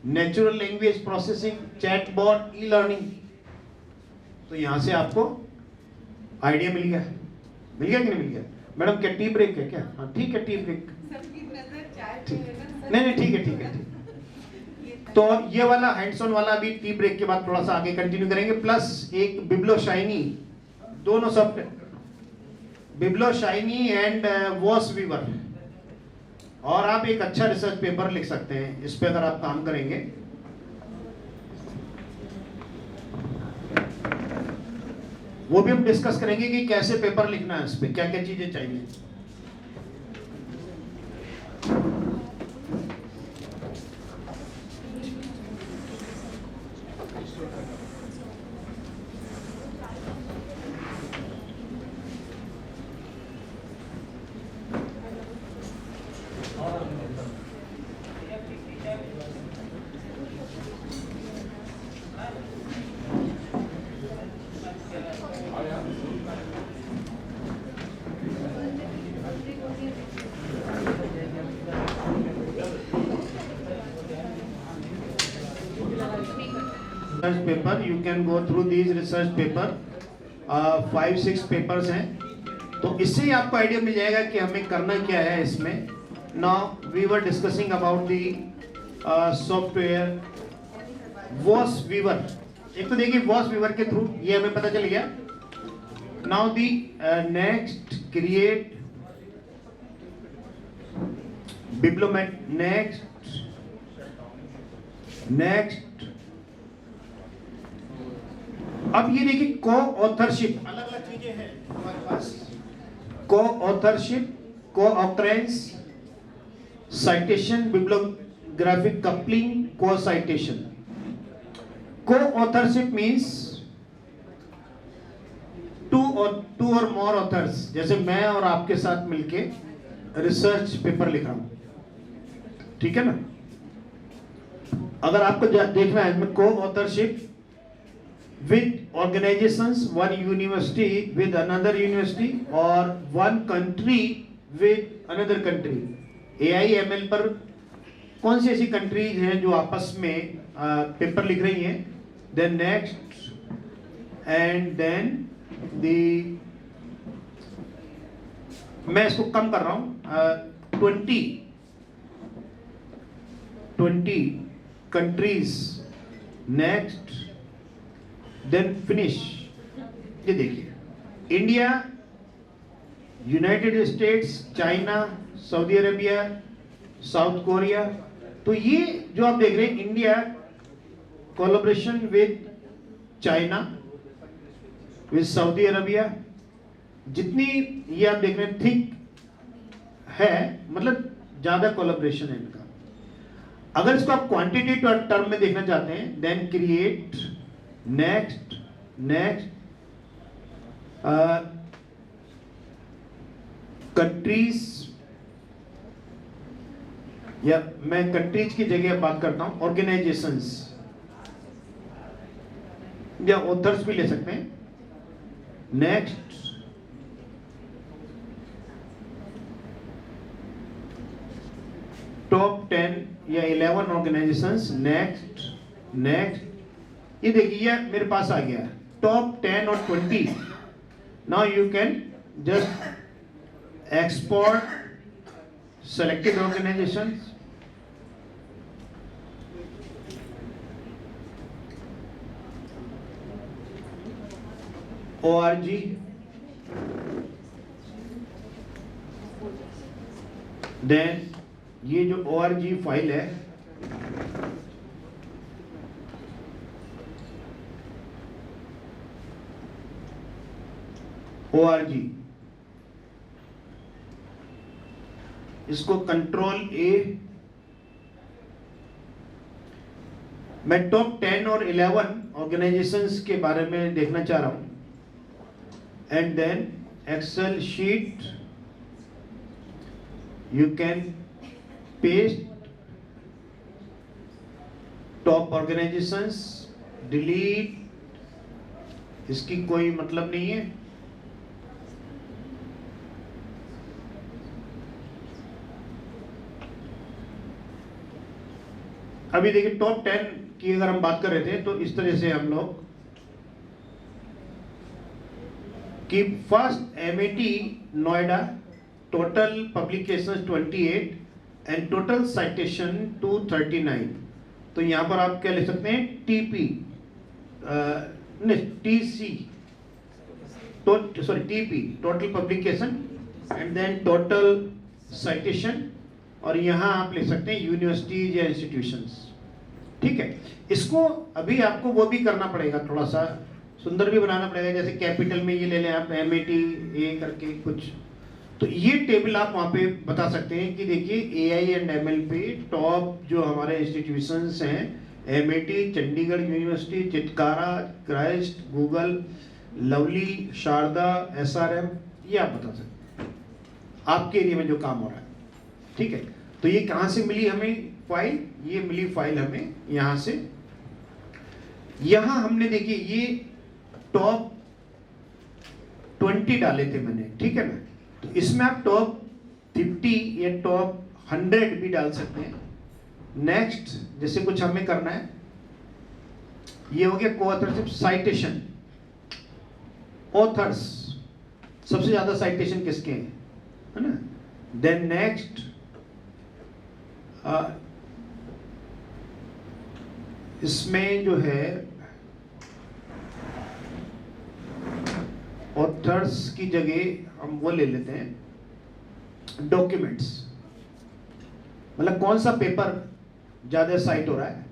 natural language processing, chatbot, e learning. तो यहाँ से आपको आइडिया मिल गया कि नहीं मिल गया? मैडम क्या टी ब्रेक है क्या? हाँ ठीक है, टी ब्रेक। नहीं ठीक है। तो ये वाला हैंड्स ऑन वाला भी टी ब्रेक के बाद थोड़ा सा आगे कंटिन्यू करेंगे, प्लस एक बिब्लोशाइनी, दोनों सब बिब्लोशाइनी एंड वॉस वीवर। और आप एक अच्छा रिसर्च पेपर लिख सकते हैं इस पे अगर आप काम करेंगे। वो भी हम डिस्कस करेंगे कि कैसे पेपर लिखना है, इस पे क्या क्या चीजें चाहिए। research paper, you can go through these research paper, 5-6 papers हैं, तो इससे ही आपको आइडिया मिल जाएगा कि हमें करना क्या है इसमें। Now we were discussing about the software VOS viewer. एक तो देखिए वॉस वीवर के थ्रू ये हमें पता चल गया। Now the next create bibliometric, next अब ये देखिए को ऑथरशिप, अलग अलग चीजें हैं हमारे पास। को ऑथरशिप, को ऑकरेंस, साइटेशन, बिब्लोग्राफिक कपलिंग, को साइटेशन। को ऑथरशिप मीन्स टू और मोर ऑथर्स, जैसे मैं और आपके साथ मिलके रिसर्च पेपर लिख रहा हूं, ठीक है ना। अगर आपको देखना है इसमें को authorship with organizations, one university with another university or one country with another country। AI/ML पर कौन सी ऐसी कंट्रीज हैं जो आपस में पेपर लिख रही हैं। then next and then the मैं इसको कम कर रहा हूं, 20 कंट्रीज, नेक्स्ट देन फिनिश। ये देखिए India, United States, China, Saudi Arabia, South Korea. तो ये जो आप देख रहे हैं India collaboration with China, with Saudi Arabia, जितनी ये आप देख रहे हैं थिक है, मतलब ज्यादा कोलैबोरेशन है इनका। अगर इसको आप क्वांटिटी टर्म में देखना चाहते हैं देन क्रिएट, नेक्स्ट कंट्रीज, या मैं कंट्रीज की जगह बात करता हूं ऑर्गेनाइजेशंस, या ऑथर्स भी ले सकते हैं। नेक्स्ट टॉप 10 या 11 ऑर्गेनाइजेशंस, नेक्स्ट ये देखिए ये मेरे पास आ गया टॉप 10 और 20। Now you can just export selected organisations, ORG, then ये जो org फाइल है, org, इसको कंट्रोल ए, मैं टॉप 10 और 11 ऑर्गेनाइजेशंस के बारे में देखना चाह रहा हूं. And then Excel sheet, you can paste top organisations, delete, इसकी कोई मतलब नहीं है. अभी देखिए टॉप 10 की अगर हम बात कर रहे थे तो इस तरह से हम लोग कि first MAT Noida, total publications 28 and total citation 239. तो यहाँ पर आप क्या लिख सकते हैं, TP TC, TP total publication and then total citation, और यहाँ आप लिख सकते हैं यूनिवर्सिटीज या इंस्टीट्यूशंस. ठीक है, इसको अभी आपको वो भी करना पड़ेगा, थोड़ा सा सुंदर भी बनाना पड़ेगा. जैसे कैपिटल में ये ले लें आप एमएटी ए करके कुछ, तो ये टेबल आप वहाँ पे बता सकते हैं कि देखिए एआई एंड एमएल पे टॉप जो हमारे इंस्टीट्यूशंस हैं, MAT, Chandigarh university, Chitkara, Christ, Google, Lovely, Sharda, SRM, ये आप बता सकते हैं आपके एरिया में जो काम हो रहा है. ठीक है, तो ये कहाँ से मिली हमें फाइल, ये मिली फाइल हमें यहाँ से. यहाँ हमने देखिए ये टॉप 20 डाले थे मैंने, ठीक है ना. तो इसमें आप टॉप 50 या टॉप 100 भी डाल सकते हैं. नेक्स्ट, जैसे कुछ हमें करना है, ये हो गया को-ऑथरशिप. साइटेशन, ऑथर्स, सबसे ज्यादा साइटेशन किसके हैं, है ना. देन नेक्स्ट, इसमें जो है ऑथर्स की जगह हम वो ले लेते हैं डॉक्यूमेंट्स, मतलब कौन सा पेपर ज्यादा साइट हो रहा है.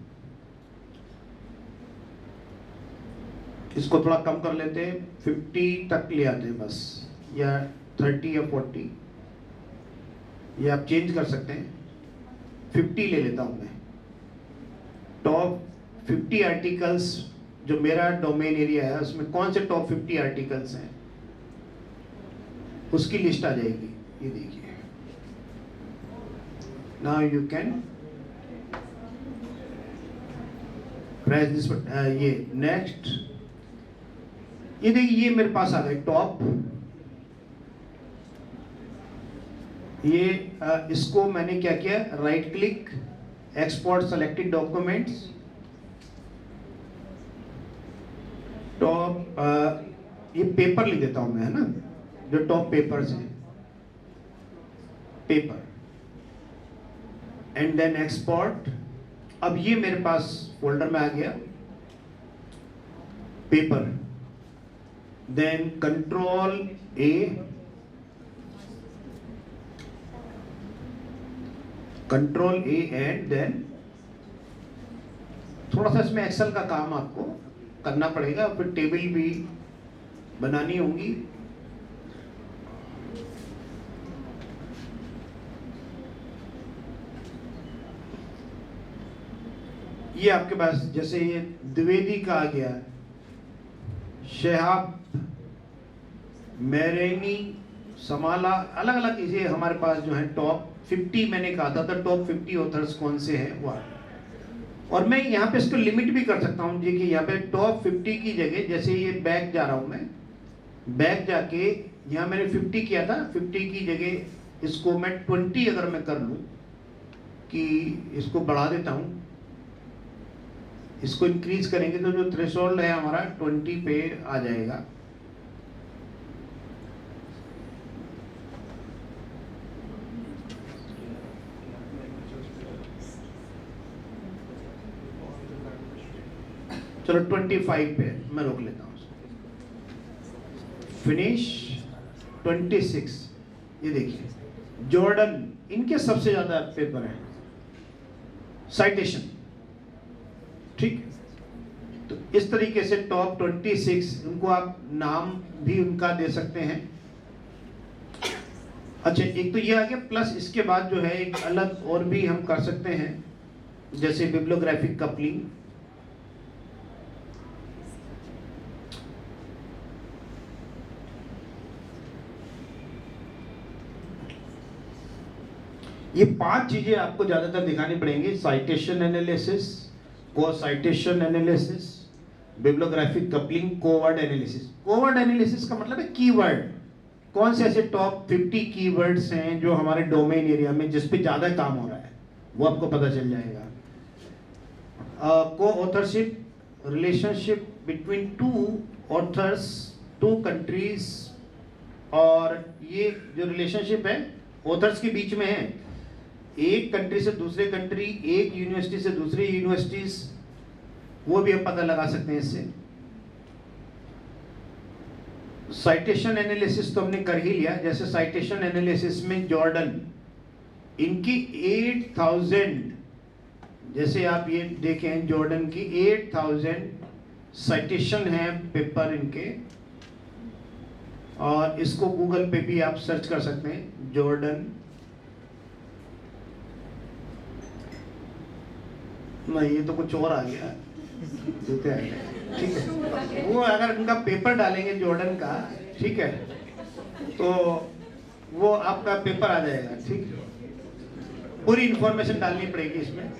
इसको थोड़ा कम कर लेते हैं, 50 तक ले आते हैं बस, या 30 या 40, ये आप चेंज कर सकते हैं. 50 ले लेता हूं मैं. टॉप 50 आर्टिकल्स जो मेरा डोमेन एरिया है उसमें कौन से टॉप 50 आर्टिकल्स हैं, उसकी लिस्ट आ जाएगी. ये देखिए, now you can press this. ये नेक्स्ट, ये देखिए ये मेरे पास आ गए टॉप. ये इसको मैंने क्या किया, right click, export selected documents, top, ये पेपर लिख देता हूं मैं, है ना, जो टॉप पेपर्स हैं, पेपर, एंड देन एक्सपोर्ट. अब ये मेरे पास फोल्डर में आ गया paper. Then control A, control A, and then थोड़ा सा इसमें एक्सेल का काम आपको करना पड़ेगा, फिर टेबल भी बनानी होंगी. ये आपके पास जैसे ये द्विवेदी का आ गया, शहाब, मेरेनी, समाला, अलग अलग चीजें हमारे पास जो है. टॉप 50 मैंने कहा था, तो टॉप 50 ऑथर्स कौन से हैं वो. और मैं यहाँ पे इसको लिमिट भी कर सकता हूँ. देखिए यहाँ पे टॉप 50 की जगह, जैसे ये बैक जा रहा हूँ मैं, बैक जाके यहाँ मैंने 50 किया था, 50 की जगह इसको मैं 20 अगर मैं कर लूँ, कि इसको बढ़ा देता हूँ, इसको इंक्रीज करेंगे तो जो थ्रेशोल्ड है हमारा 20 पे आ जाएगा. चलो 25 पे मैं रोक लेता हूँ. फिनिश 26. ये देखिए जॉर्डन इनके सबसे ज्यादा पेपर हैं साइटेशन, ठीक। तो इस तरीके से टॉप 26 उनको आप नाम भी उनका दे सकते हैं। अच्छा, एक तो ये आ गया, प्लस इसके बाद जो है एक अलग और भी हम कर सकते हैं, जैसे बिब्लियोग्राफिक कपलिंग। ये 5 चीजें आपको ज्यादातर दिखानी पड़ेंगी: साइटेशन एनालिसिस, को citation analysis, bibliographic coupling, co-word analysis. Coward analysis का मतलब है कीवर्ड, कौन से ऐसे टॉप 50 कीवर्ड्स हैं जो हमारे डोमेन एरिया में जिस पे ज्यादा काम हो रहा है, वो आपको पता चल जाएगा। को authorship, relationship between 2 authors, 2 countries, और ये जो रिलेशनशिप है ऑथर्स के बीच में है, एक कंट्री से दूसरे कंट्री, एक यूनिवर्सिटी से दूसरी यूनिवर्सिटीज, वो भी हम पता लगा सकते हैं इससे। साइटेशन एनालिसिस तो हमने कर ही लिया। जैसे साइटेशन एनालिसिस में जॉर्डन, इनकी 8000, जैसे आप ये देखें जॉर्डन की 8000 साइटेशन है पेपर इनके, और इसको गूगल पे भी आप सर्च कर सकते हैं, जॉर्डन। नहीं, ये तो कुछ और आ गया, ठीक है। वो अगर उनका पेपर डालेंगे जॉर्डन का, ठीक है, तो वो आपका पेपर आ जाएगा, ठीक है। पूरी इंफॉर्मेशन डालनी पड़ेगी इसमें।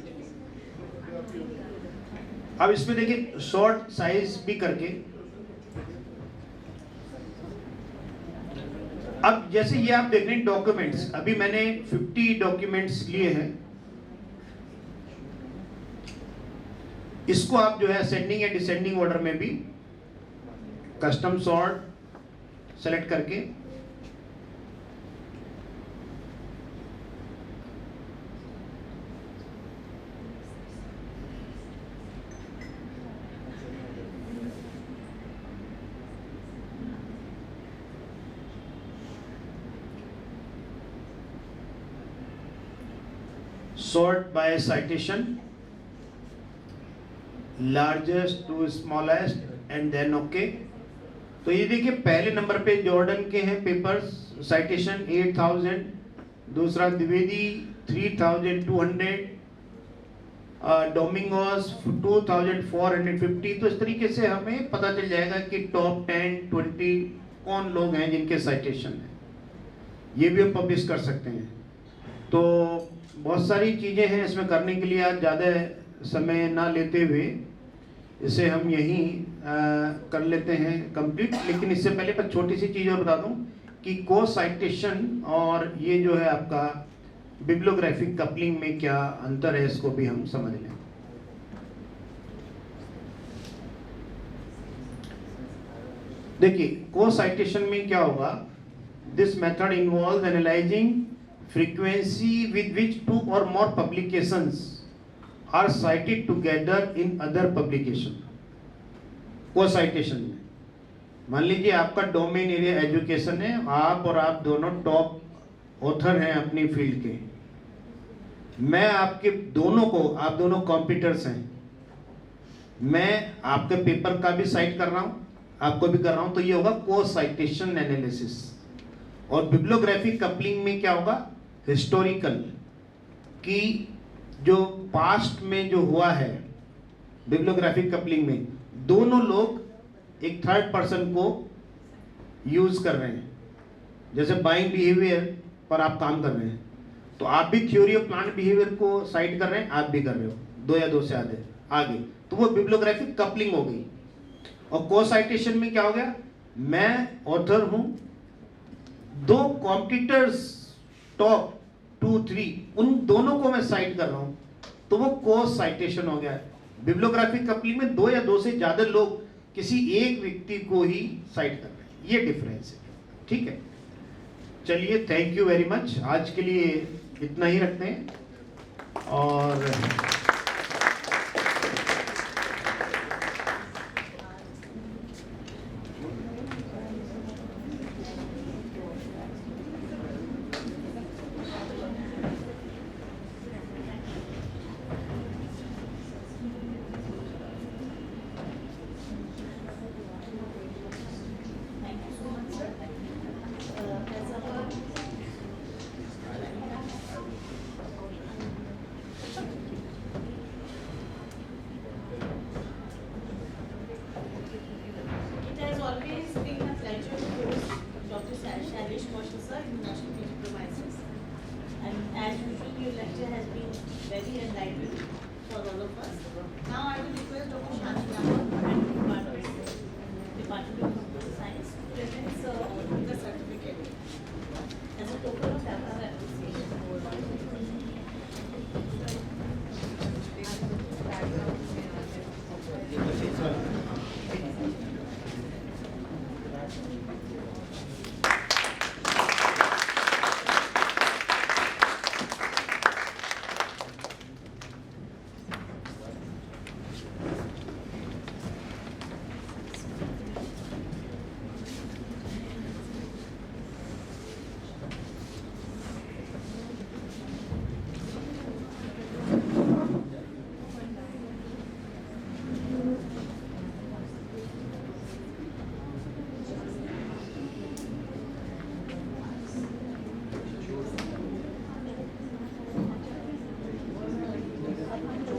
अब इसमें देखिए शॉर्ट साइज भी करके, अब जैसे ये आप देख रहे हैं डॉक्यूमेंट्स, अभी मैंने 50 डॉक्यूमेंट्स लिए हैं। इसको आप जो है असेंडिंग या डिसेंडिंग ऑर्डर में भी कस्टम सॉर्ट सेलेक्ट करके sort by citation, largest to smallest, and then okay। तो ये देखिए पहले नंबर पे जॉर्डन के हैं पेपर्स, साइटेशन 8000, दूसरा द्विवेदी 3200, डोमिंगोस 2450। तो इस तरीके से हमें पता चल जाएगा कि टॉप 10 20 कौन लोग हैं जिनके साइटेशन है। ये भी हम पब्लिश कर सकते हैं। तो बहुत सारी चीज़ें हैं इसमें करने के लिए, आज ज़्यादा समय ना लेते हुए इसे हम यहीं कर लेते हैं कंप्लीट। लेकिन इससे पहले पर छोटी सी चीज़ और बता दूं कि को साइटेशन और ये जो है आपका बिब्लियोग्राफिक कपलिंग में क्या अंतर है, इसको भी हम समझ लें। देखिए को साइटेशन में क्या होगा, this method involve analysing frequency with which 2 or more publications are cited together in other publication। को साइटेशन में मान लीजिए आपका डोमेन एरिया एजुकेशन है, आप और आप दोनों टॉप ऑथर हैं अपनी फील्ड के, मैं आपके दोनों को, आप दोनों कॉम्पिटिटर्स हैं, मैं आपके पेपर का भी साइट कर रहा हूं, आपको भी कर रहा हूं, तो ये होगा को साइटेशन एनालिसिस। और बिब्लियोग्राफिक कपलिंग में क्या होगा, हिस्टोरिकल, कि जो पास्ट में जो हुआ है बिब्लियोग्राफिक कपलिंग में, दोनों लोग एक थर्ड पर्सन को यूज कर रहे हैं। जैसे बाइंग बिहेवियर पर आप काम कर रहे हैं, तो आप भी थ्योरी ऑफ प्लांट बिहेवियर को साइट कर रहे हैं, आप भी कर रहे हो, 2 या 2 से आगे, तो वो बिब्लियोग्राफिक कपलिंग हो गई। और को साइटेशन में क्या हो गया, मैं ऑथर हूं, 2 कॉम्पिटिटर्स टॉप 2 3 उन दोनों को मैं साइट कर रहा हूं, तो वो को साइटेशन हो गया। बिब्लियोग्राफिक कपलिंग में 2 या 2 से ज्यादा लोग किसी एक व्यक्ति को ही साइट कर रहे हैं, ये डिफरेंस है, ठीक है। चलिए, थैंक यू वेरी मच, आज के लिए इतना ही रखते हैं। और Now I will request Dr. Shani Lamar